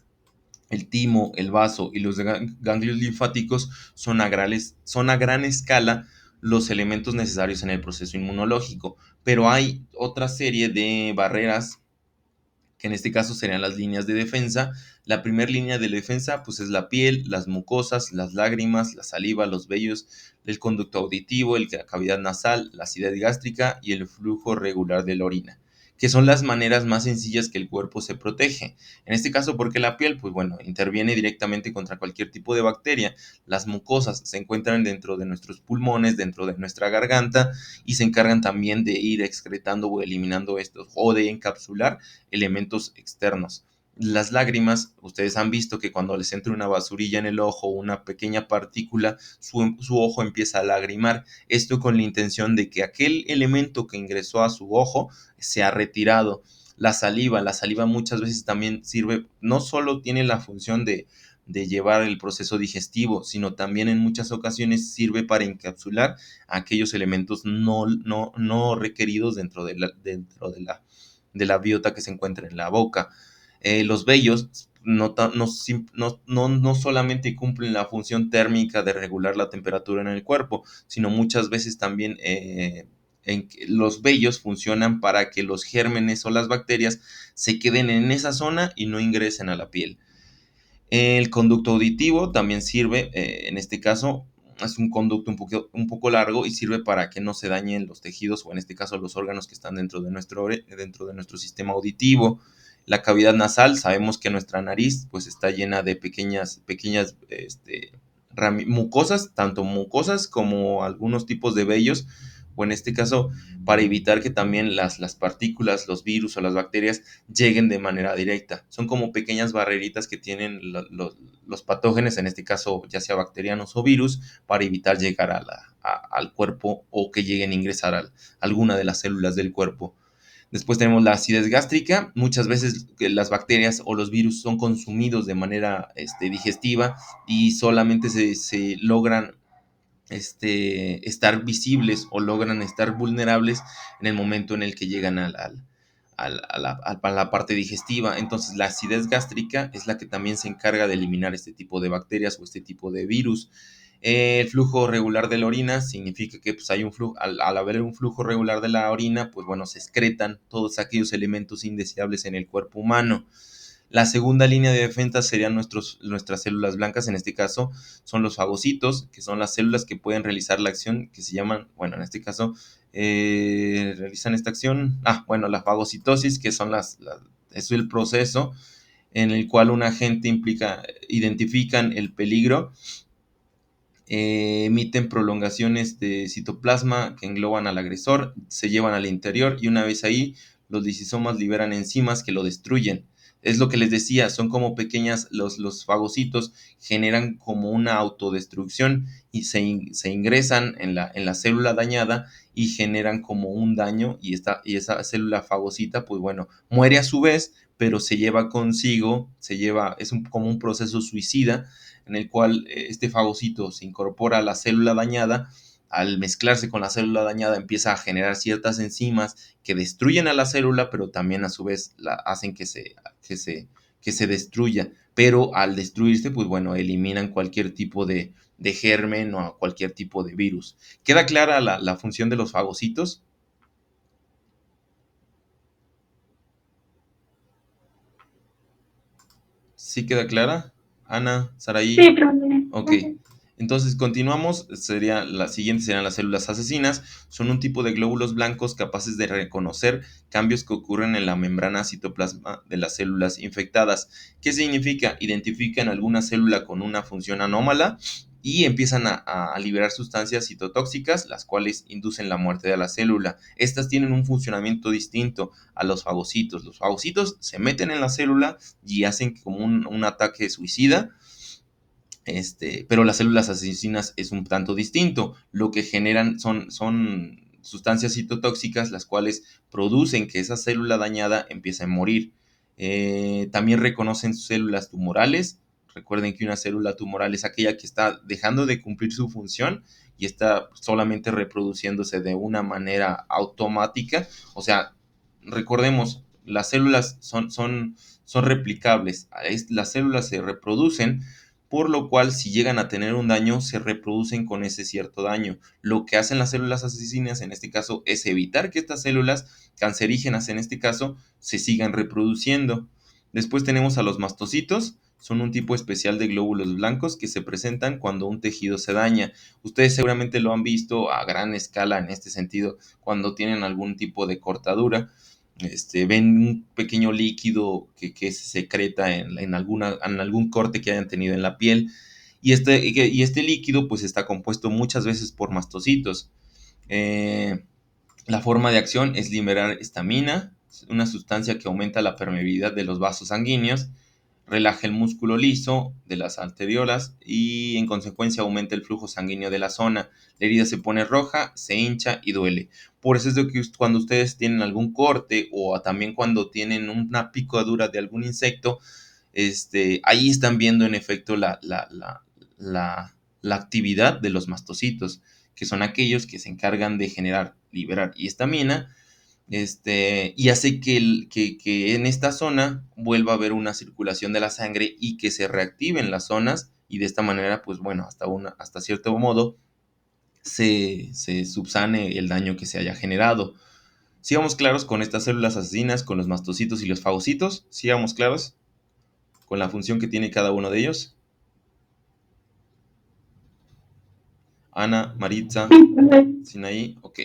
el timo, el vaso y los ganglios linfáticos, son a gran escala los elementos necesarios en el proceso inmunológico. Pero hay otra serie de barreras que en este caso serían las líneas de defensa. La primera línea de defensa pues es la piel, las mucosas, las lágrimas, la saliva, los vellos, el conducto auditivo, la cavidad nasal, la acidez gástrica y el flujo regular de la orina, que son las maneras más sencillas que el cuerpo se protege. En este caso, ¿por qué la piel? Pues bueno, interviene directamente contra cualquier tipo de bacteria. Las mucosas se encuentran dentro de nuestros pulmones, dentro de nuestra garganta, y se encargan también de ir excretando o eliminando estos o de encapsular elementos externos. Las lágrimas, ustedes han visto que cuando les entra una basurilla en el ojo, una pequeña partícula, su ojo empieza a lagrimar. Esto con la intención de que aquel elemento que ingresó a su ojo sea retirado. La saliva muchas veces también sirve, no solo tiene la función de llevar el proceso digestivo, sino también en muchas ocasiones sirve para encapsular aquellos elementos no requeridos dentro de la biota que se encuentra en la boca. Los vellos no solamente cumplen la función térmica de regular la temperatura en el cuerpo, sino muchas veces también los vellos funcionan para que los gérmenes o las bacterias se queden en esa zona y no ingresen a la piel. El conducto auditivo también sirve, en este caso, es un conducto un poco largo y sirve para que no se dañen los tejidos o en este caso los órganos que están dentro de nuestro sistema auditivo. La cavidad nasal, sabemos que nuestra nariz pues está llena de pequeñas mucosas, tanto mucosas como algunos tipos de vellos, o en este caso para evitar que también las partículas, los virus o las bacterias lleguen de manera directa. Son como pequeñas barreritas que tienen los patógenos, en este caso ya sea bacterianos o virus, para evitar llegar al cuerpo o que lleguen a ingresar a alguna de las células del cuerpo. Después tenemos la acidez gástrica. Muchas veces las bacterias o los virus son consumidos de manera digestiva y solamente se logran estar visibles o logran estar vulnerables en el momento en el que llegan a la parte digestiva. Entonces la acidez gástrica es la que también se encarga de eliminar este tipo de bacterias o este tipo de virus. El flujo regular de la orina significa que pues, hay un flujo, al haber un flujo regular de la orina, pues bueno, se excretan todos aquellos elementos indeseables en el cuerpo humano. La segunda línea de defensa serían nuestras células blancas, en este caso son los fagocitos, que son las células que pueden realizar la acción que se llaman, bueno, en este caso, realizan esta acción, bueno, la fagocitosis, que es el proceso en el cual un agente identifican el peligro, emiten prolongaciones de citoplasma que engloban al agresor, se llevan al interior y una vez ahí, los lisisomas liberan enzimas que lo destruyen. Es lo que les decía, son como pequeñas, los fagocitos generan como una autodestrucción y se ingresan en la célula dañada y generan como un daño y esa célula fagocita, pues bueno, muere a su vez, pero se lleva consigo, como un proceso suicida en el cual este fagocito se incorpora a la célula dañada. Al mezclarse con la célula dañada empieza a generar ciertas enzimas que destruyen a la célula, pero también a su vez hacen que se destruya. Pero al destruirse, pues bueno, eliminan cualquier tipo de germen o cualquier tipo de virus. ¿Queda clara la función de los fagocitos? ¿Sí queda clara? Ana, Sí, Saraí. profe. Ok, entonces continuamos. Las siguientes serían las células asesinas. Son un tipo de glóbulos blancos capaces de reconocer cambios que ocurren en la membrana citoplasma de las células infectadas. ¿Qué significa? Identifican alguna célula con una función anómala y empiezan a liberar sustancias citotóxicas, las cuales inducen la muerte de la célula. Estas tienen un funcionamiento distinto a los fagocitos. Los fagocitos se meten en la célula y hacen como un ataque suicida, pero las células asesinas es un tanto distinto. Lo que generan son sustancias citotóxicas, las cuales producen que esa célula dañada empiece a morir. También reconocen células tumorales. Recuerden que una célula tumoral es aquella que está dejando de cumplir su función y está solamente reproduciéndose de una manera automática. O sea, recordemos, las células son replicables. Las células se reproducen, por lo cual si llegan a tener un daño, se reproducen con ese cierto daño. Lo que hacen las células asesinas en este caso es evitar que estas células cancerígenas en este caso se sigan reproduciendo. Después tenemos a los mastocitos. Son un tipo especial de glóbulos blancos que se presentan cuando un tejido se daña. Ustedes seguramente lo han visto a gran escala en este sentido cuando tienen algún tipo de cortadura. Ven un pequeño líquido que se secreta en algún corte que hayan tenido en la piel. Y este líquido pues está compuesto muchas veces por mastocitos. Eh, la forma de acción es liberar estamina, una sustancia que aumenta la permeabilidad de los vasos sanguíneos, relaja el músculo liso de las arteriolas y en consecuencia aumenta el flujo sanguíneo de la zona. La herida se pone roja, se hincha y duele. Por eso es de que cuando ustedes tienen algún corte o también cuando tienen una picadura de algún insecto, ahí están viendo en efecto la actividad de los mastocitos, que son aquellos que se encargan de generar, liberar y estamina, y hace que en esta zona vuelva a haber una circulación de la sangre y que se reactiven las zonas y de esta manera, pues bueno, hasta cierto modo se subsane el daño que se haya generado. Sigamos claros con estas células asesinas, con los mastocitos y los fagocitos. Sigamos claros con la función que tiene cada uno de ellos. Ana, Maritza, Sí, profe. Sinaí, ok.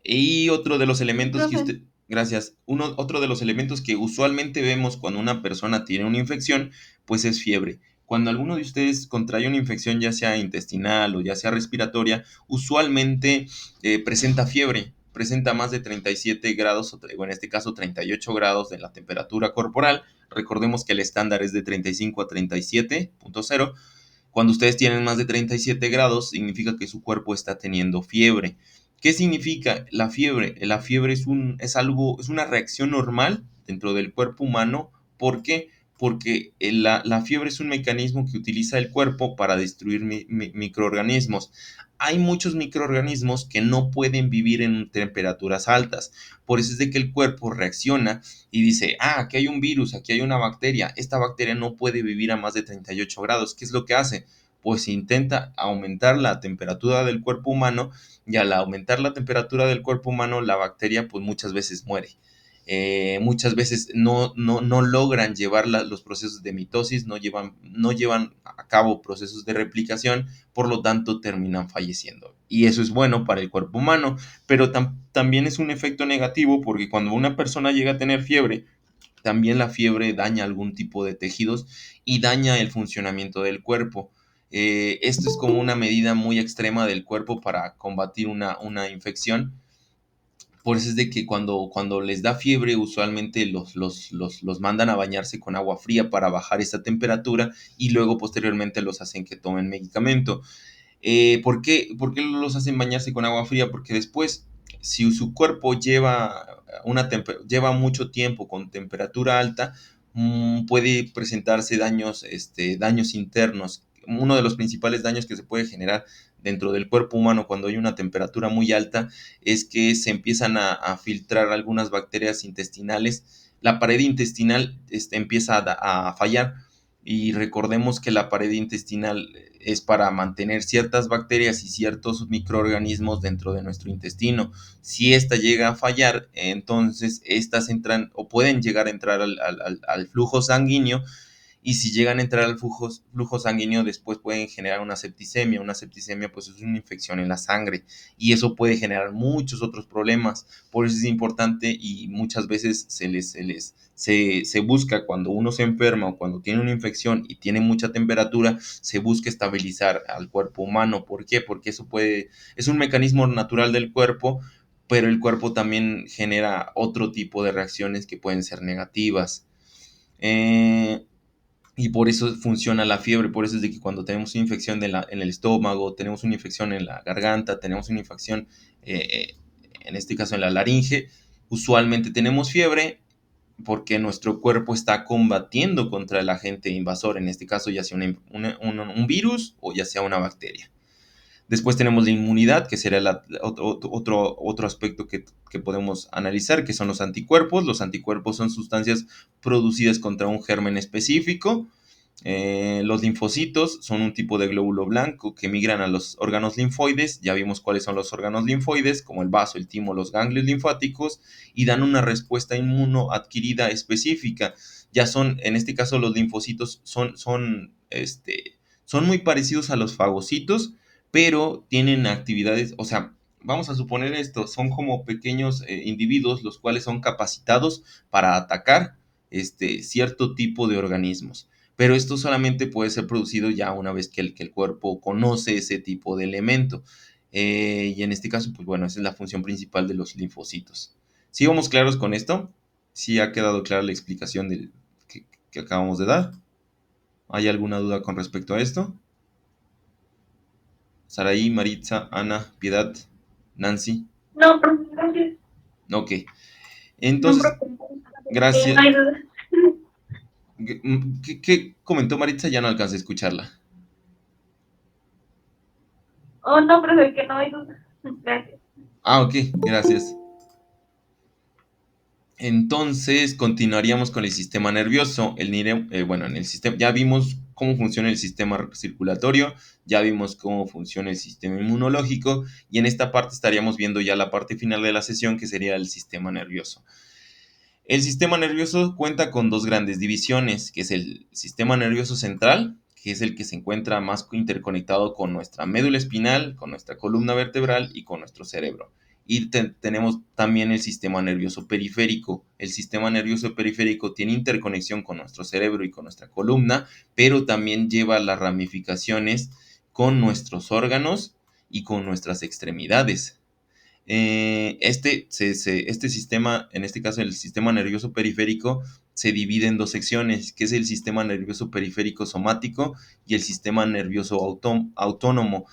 Y otro de los Sí, elementos que profe. usted, gracias, otro de los elementos que usualmente vemos cuando una persona tiene una infección, pues es fiebre. Cuando alguno de ustedes contrae una infección, ya sea intestinal o ya sea respiratoria, usualmente presenta fiebre, presenta más de 37 grados, o en este caso 38 grados de la temperatura corporal. Recordemos que el estándar es de 35 a 37.0. Cuando ustedes tienen más de 37 grados, significa que su cuerpo está teniendo fiebre. ¿Qué significa la fiebre? La fiebre es una reacción normal dentro del cuerpo humano. ¿Por qué? Porque la fiebre es un mecanismo que utiliza el cuerpo para destruir microorganismos. Hay muchos microorganismos que no pueden vivir en temperaturas altas. Por eso es de que el cuerpo reacciona y dice, aquí hay un virus, aquí hay una bacteria. Esta bacteria no puede vivir a más de 38 grados. ¿Qué es lo que hace? Pues intenta aumentar la temperatura del cuerpo humano, y al aumentar la temperatura del cuerpo humano, la bacteria pues muchas veces muere. Muchas veces no logran llevar los procesos de mitosis, no llevan a cabo procesos de replicación, por lo tanto terminan falleciendo. Y eso es bueno para el cuerpo humano, pero también es un efecto negativo porque cuando una persona llega a tener fiebre, también la fiebre daña algún tipo de tejidos y daña el funcionamiento del cuerpo. Esto es como una medida muy extrema del cuerpo para combatir una infección. Por eso es de que cuando les da fiebre, usualmente los mandan a bañarse con agua fría para bajar esa temperatura y luego posteriormente los hacen que tomen medicamento. ¿Por qué los hacen bañarse con agua fría? Porque después, si su cuerpo lleva mucho tiempo con temperatura alta, puede presentarse daños internos. Uno de los principales daños que se puede generar dentro del cuerpo humano cuando hay una temperatura muy alta es que se empiezan a filtrar algunas bacterias intestinales. La pared intestinal empieza a fallar, y recordemos que la pared intestinal es para mantener ciertas bacterias y ciertos microorganismos dentro de nuestro intestino. Si esta llega a fallar, entonces estas entran o pueden llegar a entrar al flujo sanguíneo, y si llegan a entrar al flujo sanguíneo, después pueden generar una septicemia. Una septicemia pues es una infección en la sangre, y eso puede generar muchos otros problemas. Por eso es importante, y muchas veces se busca, cuando uno se enferma o cuando tiene una infección y tiene mucha temperatura, se busca estabilizar al cuerpo humano. ¿Por qué? Porque es un mecanismo natural del cuerpo, pero el cuerpo también genera otro tipo de reacciones que pueden ser negativas. Y por eso funciona la fiebre. Por eso es de que cuando tenemos una infección en el estómago, tenemos una infección en la garganta, tenemos una infección, en este caso en la laringe, usualmente tenemos fiebre, porque nuestro cuerpo está combatiendo contra el agente invasor, en este caso ya sea un virus o ya sea una bacteria. Después tenemos la inmunidad, que será otro aspecto que podemos analizar, que son los anticuerpos. Los anticuerpos son sustancias producidas contra un germen específico. Los linfocitos son un tipo de glóbulo blanco que migran a los órganos linfoides. Ya vimos cuáles son los órganos linfoides, como el vaso, el timo, los ganglios linfáticos, y dan una respuesta inmunoadquirida específica. Ya son, en este caso, los linfocitos son muy parecidos a los fagocitos, pero tienen actividades, o sea, vamos a suponer esto, son como pequeños individuos los cuales son capacitados para atacar cierto tipo de organismos. Pero esto solamente puede ser producido ya una vez que el cuerpo conoce ese tipo de elemento. Y en este caso, pues bueno, esa es la función principal de los linfocitos. ¿Sí vamos claros con esto? ¿Sí ha quedado clara la explicación que acabamos de dar? ¿Hay alguna duda con respecto a esto? Saraí, Maritza, Ana, Piedad, Nancy. No, profe, gracias. Ok. No, Entonces, profe, no gracias. hay duda. ¿Qué comentó Maritza? Ya no alcancé a escucharla. Oh, no, profe, que no hay duda. Gracias. Ah, ok, gracias. Entonces, continuaríamos con el sistema nervioso. Bueno, en el sistema ya vimos cómo funciona el sistema circulatorio, ya vimos cómo funciona el sistema inmunológico y en esta parte estaríamos viendo ya la parte final de la sesión que sería el sistema nervioso. El sistema nervioso cuenta con dos grandes divisiones, que es el sistema nervioso central, que es el que se encuentra más interconectado con nuestra médula espinal, con nuestra columna vertebral y con nuestro cerebro. Y tenemos también el sistema nervioso periférico. El sistema nervioso periférico tiene interconexión con nuestro cerebro y con nuestra columna, pero también lleva las ramificaciones con nuestros órganos y con nuestras extremidades. Este sistema, en este caso el sistema nervioso periférico, se divide en dos secciones, que es el sistema nervioso periférico somático y el sistema nervioso autónomo.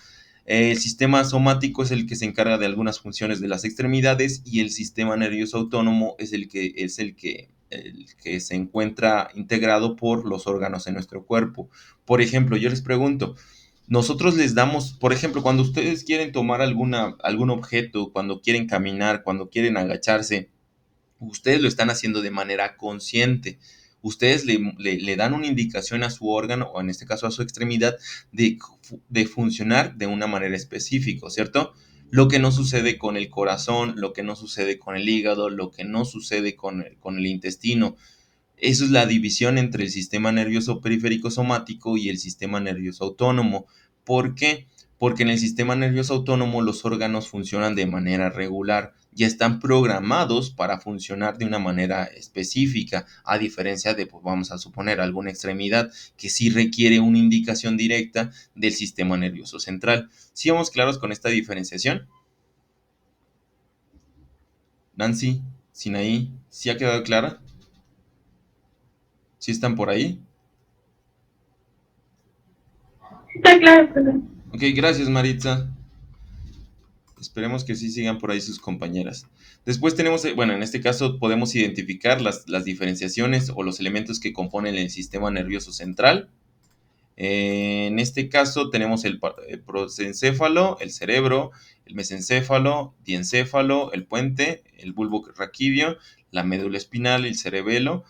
El sistema somático es el que se encarga de algunas funciones de las extremidades y el sistema nervioso autónomo es el que se encuentra integrado por los órganos en nuestro cuerpo. Por ejemplo, yo les pregunto, nosotros les damos, por ejemplo, cuando ustedes quieren tomar algún objeto, cuando quieren caminar, cuando quieren agacharse, ustedes lo están haciendo de manera consciente. Ustedes le dan una indicación a su órgano, o en este caso a su extremidad, de funcionar de una manera específica, ¿cierto? Lo que no sucede con el corazón, lo que no sucede con el hígado, lo que no sucede con el intestino. Eso es la división entre el sistema nervioso periférico somático y el sistema nervioso autónomo. ¿Por qué? Porque en el sistema nervioso autónomo los órganos funcionan de manera regular, ya están programados para funcionar de una manera específica, a diferencia de, pues vamos a suponer, alguna extremidad que sí requiere una indicación directa del sistema nervioso central. ¿Sí vamos claros con esta diferenciación? Nancy, Sinaí, ¿sí ha quedado clara? ¿Sí están por ahí? Está claro, profe. Ok, gracias Maritza. Esperemos que sí sigan por ahí sus compañeras. Después tenemos, bueno, en este caso podemos identificar las diferenciaciones o los elementos que componen el sistema nervioso central. En este caso tenemos el prosencéfalo, el cerebro, el mesencéfalo, diencéfalo, el puente, el bulbo raquídeo, la médula espinal, el cerebelo.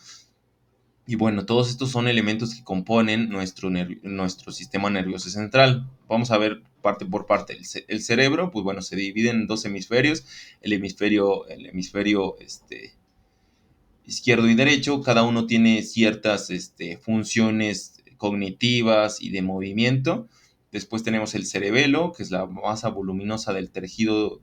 Y bueno, todos estos son elementos que componen nuestro sistema nervioso central. Vamos a ver parte por parte. El cerebro, pues bueno, se divide en dos hemisferios, el hemisferio izquierdo y derecho. Cada uno tiene ciertas funciones cognitivas y de movimiento. Después tenemos el cerebelo, que es la masa voluminosa del tejido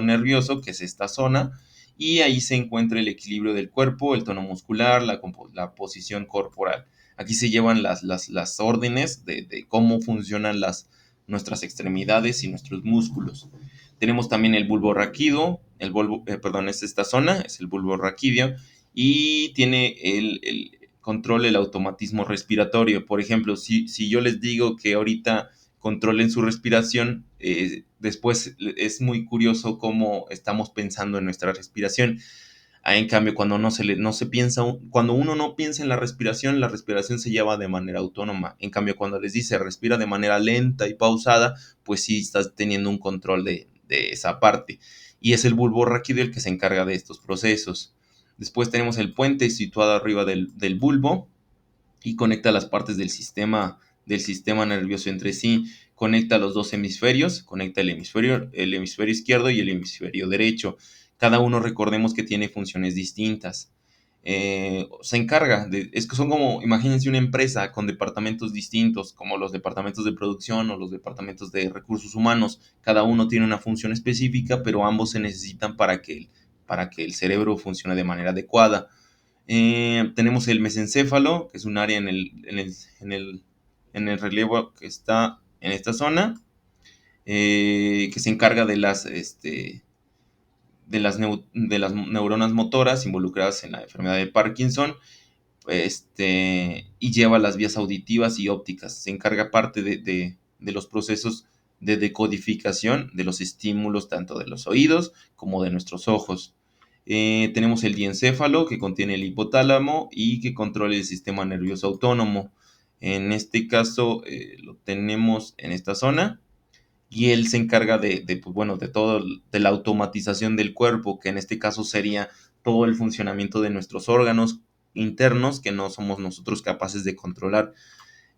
nervioso, que es esta zona, y ahí se encuentra el equilibrio del cuerpo, el tono muscular, la posición corporal. Aquí se llevan las órdenes de cómo funcionan nuestras extremidades y nuestros músculos. Tenemos también el bulbo raquídeo, perdón, es esta zona, es el bulbo raquídeo, y tiene el control, el automatismo respiratorio. Por ejemplo, si yo les digo que ahorita controlen su respiración, después es muy curioso cómo estamos pensando en nuestra respiración. En cambio, cuando no se piensa, cuando uno no piensa en la respiración se lleva de manera autónoma. En cambio, cuando les dice respira de manera lenta y pausada, pues sí estás teniendo un control de esa parte. Y es el bulbo raquídeo el que se encarga de estos procesos. Después tenemos el puente situado arriba del bulbo y conecta las partes del sistema nervioso entre sí. Conecta los dos hemisferios, conecta el hemisferio izquierdo y el hemisferio derecho. Cada uno recordemos que tiene funciones distintas. Se encarga es que son como, imagínense una empresa con departamentos distintos, como los departamentos de producción o los departamentos de recursos humanos. Cada uno tiene una función específica, pero ambos se necesitan para que el cerebro funcione de manera adecuada. Tenemos el mesencéfalo, que es un área en el relevo que está en esta zona, que se encarga de las neuronas motoras involucradas en la enfermedad de Parkinson, y lleva las vías auditivas y ópticas. Se encarga parte de los procesos de decodificación de los estímulos tanto de los oídos como de nuestros ojos. Tenemos el diencéfalo, que contiene el hipotálamo y que controla el sistema nervioso autónomo. En este caso lo tenemos en esta zona y él se encarga pues, bueno, de todo, de la automatización del cuerpo, que en este caso sería todo el funcionamiento de nuestros órganos internos que no somos nosotros capaces de controlar.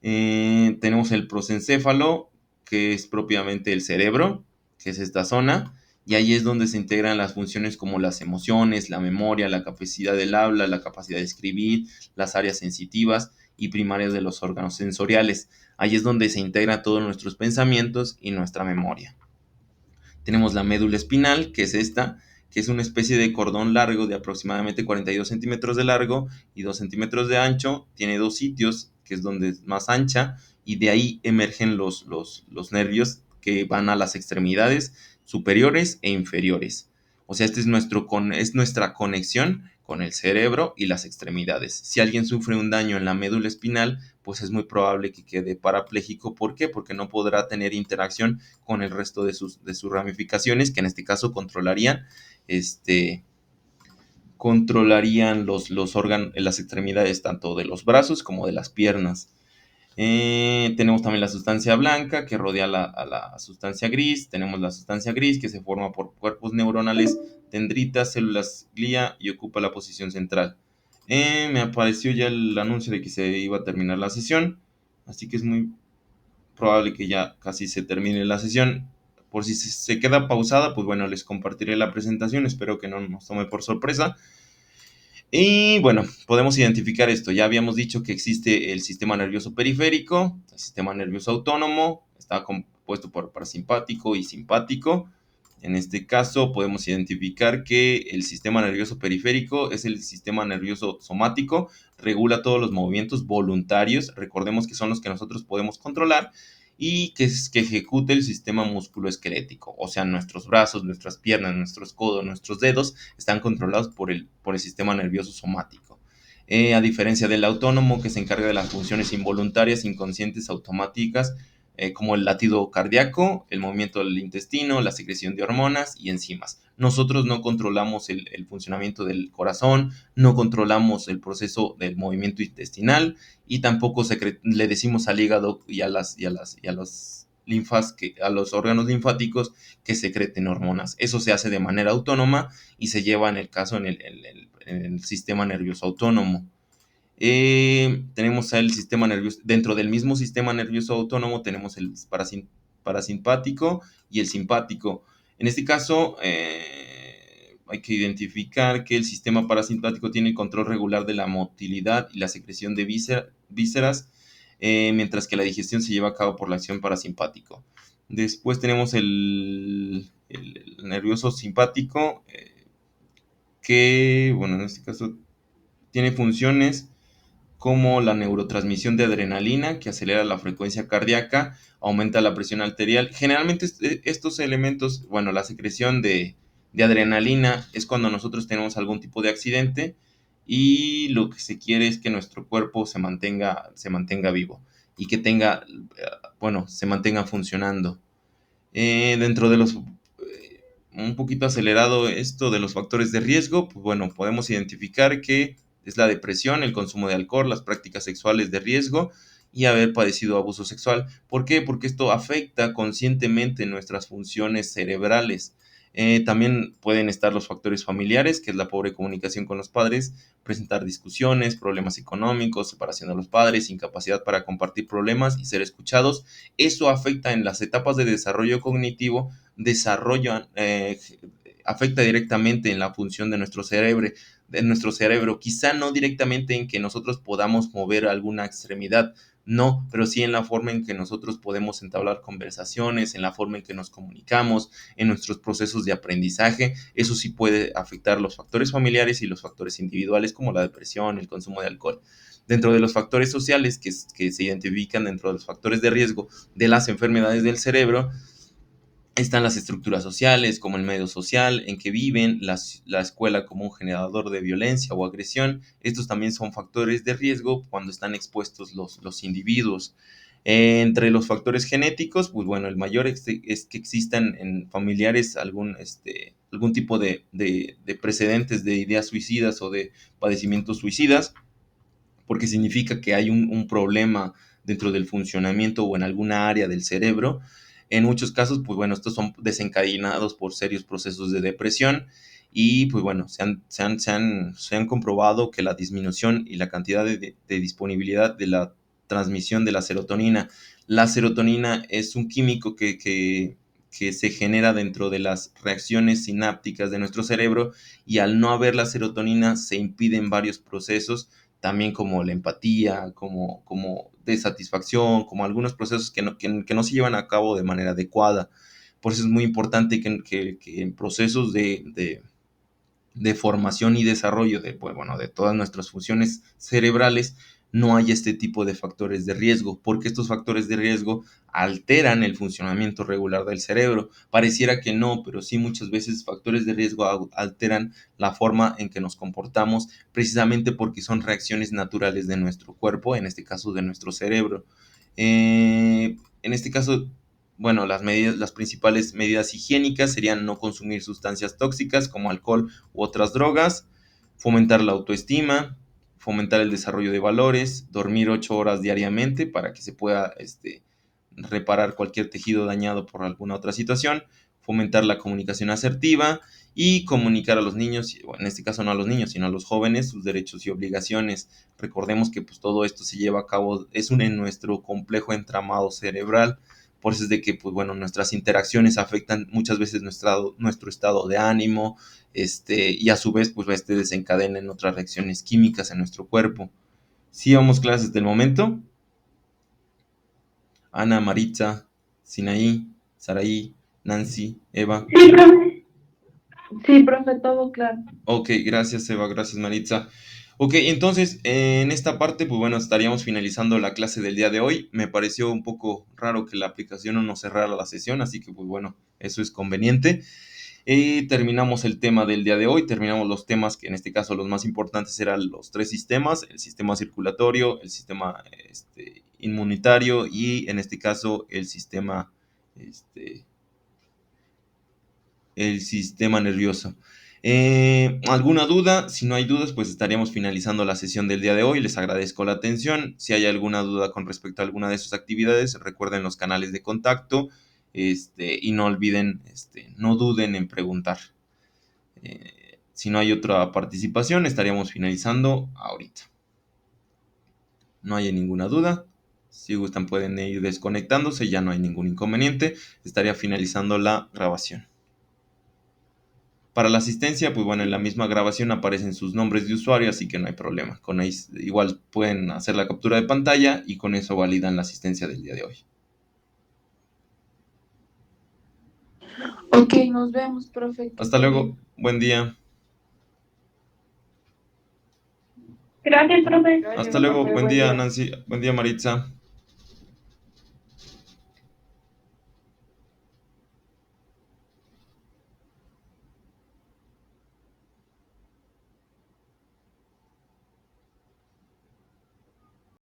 Tenemos el prosencéfalo, que es propiamente el cerebro, que es esta zona, y ahí es donde se integran las funciones como las emociones, la memoria, la capacidad del habla, la capacidad de escribir, las áreas sensitivas y primarias de los órganos sensoriales. Ahí es donde se integran todos nuestros pensamientos y nuestra memoria. Tenemos la médula espinal, que es esta, que es una especie de cordón largo de aproximadamente 42 centímetros de largo y 2 centímetros de ancho. Tiene dos sitios, que es donde es más ancha, y de ahí emergen los nervios que van a las extremidades superiores e inferiores. O sea, este es nuestra conexión con el cerebro y las extremidades. Si alguien sufre un daño en la médula espinal, pues es muy probable que quede parapléjico. ¿Por qué? Porque no podrá tener interacción con el resto de sus ramificaciones, que en este caso este, controlarían los órganos, las extremidades tanto de los brazos como de las piernas. Tenemos también la sustancia blanca que rodea a la sustancia gris. Tenemos la sustancia gris que se forma por cuerpos neuronales, dendritas, células glía y ocupa la posición central. Me apareció ya el anuncio de que se iba a terminar la sesión, así que es muy probable que ya casi se termine la sesión. Por si se queda pausada, pues bueno, les compartiré la presentación, espero que no nos tome por sorpresa. Y bueno, podemos identificar esto. Ya habíamos dicho que existe el sistema nervioso periférico, el sistema nervioso autónomo, está compuesto por parasimpático y simpático. En este caso podemos identificar que el sistema nervioso periférico es el sistema nervioso somático, regula todos los movimientos voluntarios, recordemos que son los que nosotros podemos controlar, y que ejecute el sistema musculoesquelético, o sea, nuestros brazos, nuestras piernas, nuestros codos, nuestros dedos están controlados por el sistema nervioso somático. A diferencia del autónomo, que se encarga de las funciones involuntarias, inconscientes, automáticas, como el latido cardíaco, el movimiento del intestino, la secreción de hormonas y enzimas. Nosotros no controlamos el funcionamiento del corazón, no controlamos el proceso del movimiento intestinal y tampoco le decimos al hígado y a los linfas, a los órganos linfáticos que secreten hormonas. Eso se hace de manera autónoma y se lleva en el caso en el sistema nervioso autónomo. Tenemos el sistema nervioso, dentro del mismo sistema nervioso autónomo tenemos el parasimpático y el simpático. En este caso, hay que identificar que el sistema parasimpático tiene el control regular de la motilidad y la secreción de vísceras, mientras que la digestión se lleva a cabo por la acción parasimpático. Después tenemos el nervioso simpático, que, bueno, en este caso tiene funciones como la neurotransmisión de adrenalina, que acelera la frecuencia cardíaca, aumenta la presión arterial. Generalmente estos elementos, bueno, la secreción de adrenalina es cuando nosotros tenemos algún tipo de accidente y lo que se quiere es que nuestro cuerpo se mantenga vivo y que tenga, bueno, se mantenga funcionando. Dentro de los un poquito acelerado esto de los factores de riesgo, pues bueno, podemos identificar que es la depresión, el consumo de alcohol, las prácticas sexuales de riesgo y haber padecido abuso sexual. ¿Por qué? Porque esto afecta conscientemente nuestras funciones cerebrales. También pueden estar los factores familiares, que es la pobre comunicación con los padres, presentar discusiones, problemas económicos, separación de los padres, incapacidad para compartir problemas y ser escuchados. Eso afecta en las etapas de desarrollo cognitivo, desarrollo, afecta directamente en la función de nuestro cerebro, quizá no directamente en que nosotros podamos mover alguna extremidad, no, pero sí en la forma en que nosotros podemos entablar conversaciones, en la forma en que nos comunicamos, en nuestros procesos de aprendizaje. Eso sí puede afectar los factores familiares y los factores individuales como la depresión, el consumo de alcohol. Dentro de los factores sociales que se identifican dentro de los factores de riesgo de las enfermedades del cerebro, están las estructuras sociales, como el medio social en que viven, la escuela como un generador de violencia o agresión. Estos también son factores de riesgo cuando están expuestos los individuos. Entre los factores genéticos, pues bueno, el mayor es que existan en familiares algún tipo de precedentes de ideas suicidas o de padecimientos suicidas, porque significa que hay un problema dentro del funcionamiento o en alguna área del cerebro. En muchos casos, pues bueno, estos son desencadenados por serios procesos de depresión y pues bueno, se han comprobado que la disminución y la cantidad de disponibilidad de la transmisión de la serotonina es un químico que se genera dentro de las reacciones sinápticas de nuestro cerebro, y al no haber la serotonina se impiden varios procesos, también como la empatía, como de satisfacción, como algunos procesos que no se llevan a cabo de manera adecuada. Por eso es muy importante que en procesos de formación y desarrollo pues, bueno, de todas nuestras funciones cerebrales no haya este tipo de factores de riesgo, porque estos factores de riesgo alteran el funcionamiento regular del cerebro. Pareciera que no, pero sí muchas veces factores de riesgo alteran la forma en que nos comportamos, precisamente porque son reacciones naturales de nuestro cuerpo, en este caso de nuestro cerebro. En este caso, bueno, las principales medidas higiénicas serían no consumir sustancias tóxicas como alcohol u otras drogas, fomentar la autoestima, fomentar el desarrollo de valores, dormir 8 horas diariamente para que se pueda reparar cualquier tejido dañado por alguna otra situación, fomentar la comunicación asertiva y comunicar a los niños, bueno, en este caso no a los niños, sino a los jóvenes, sus derechos y obligaciones. Recordemos que pues todo esto se lleva a cabo, en nuestro complejo entramado cerebral. Por eso es de que, pues bueno, nuestras interacciones afectan muchas veces nuestro estado de ánimo, y a su vez, pues desencadena en otras reacciones químicas en nuestro cuerpo. ¿Sí vamos clases del momento? Ana, Maritza, Sinaí, Saraí, Nancy, Eva. Sí, profe. Sí, profe, todo claro. Ok, gracias Eva, gracias Maritza. Ok, entonces en esta parte, pues bueno, estaríamos finalizando la clase del día de hoy. Me pareció un poco raro que la aplicación no nos cerrara la sesión, así que pues bueno, eso es conveniente. Terminamos el tema del día de hoy, terminamos los temas que en este caso los más importantes eran los tres sistemas: el sistema circulatorio, el sistema inmunitario y en este caso este, el sistema nervioso. ¿Alguna duda? Si no hay dudas, pues estaríamos finalizando la sesión del día de hoy. Les agradezco la atención. Si hay alguna duda con respecto a alguna de sus actividades, recuerden los canales de contacto, y no olviden, no duden en preguntar. Si no hay otra participación, estaríamos finalizando ahorita. No hay ninguna duda. Si gustan pueden ir desconectándose, ya no hay ningún inconveniente. Estaría finalizando la grabación. Para la asistencia, pues bueno, en la misma grabación aparecen sus nombres de usuario, así que no hay problema. Con ahí igual pueden hacer la captura de pantalla y con eso validan la asistencia del día de hoy. Ok, nos vemos, profe. Hasta luego, buen día. Gracias, profe. Hasta luego, buen día Buen día. Nancy, buen día Maritza.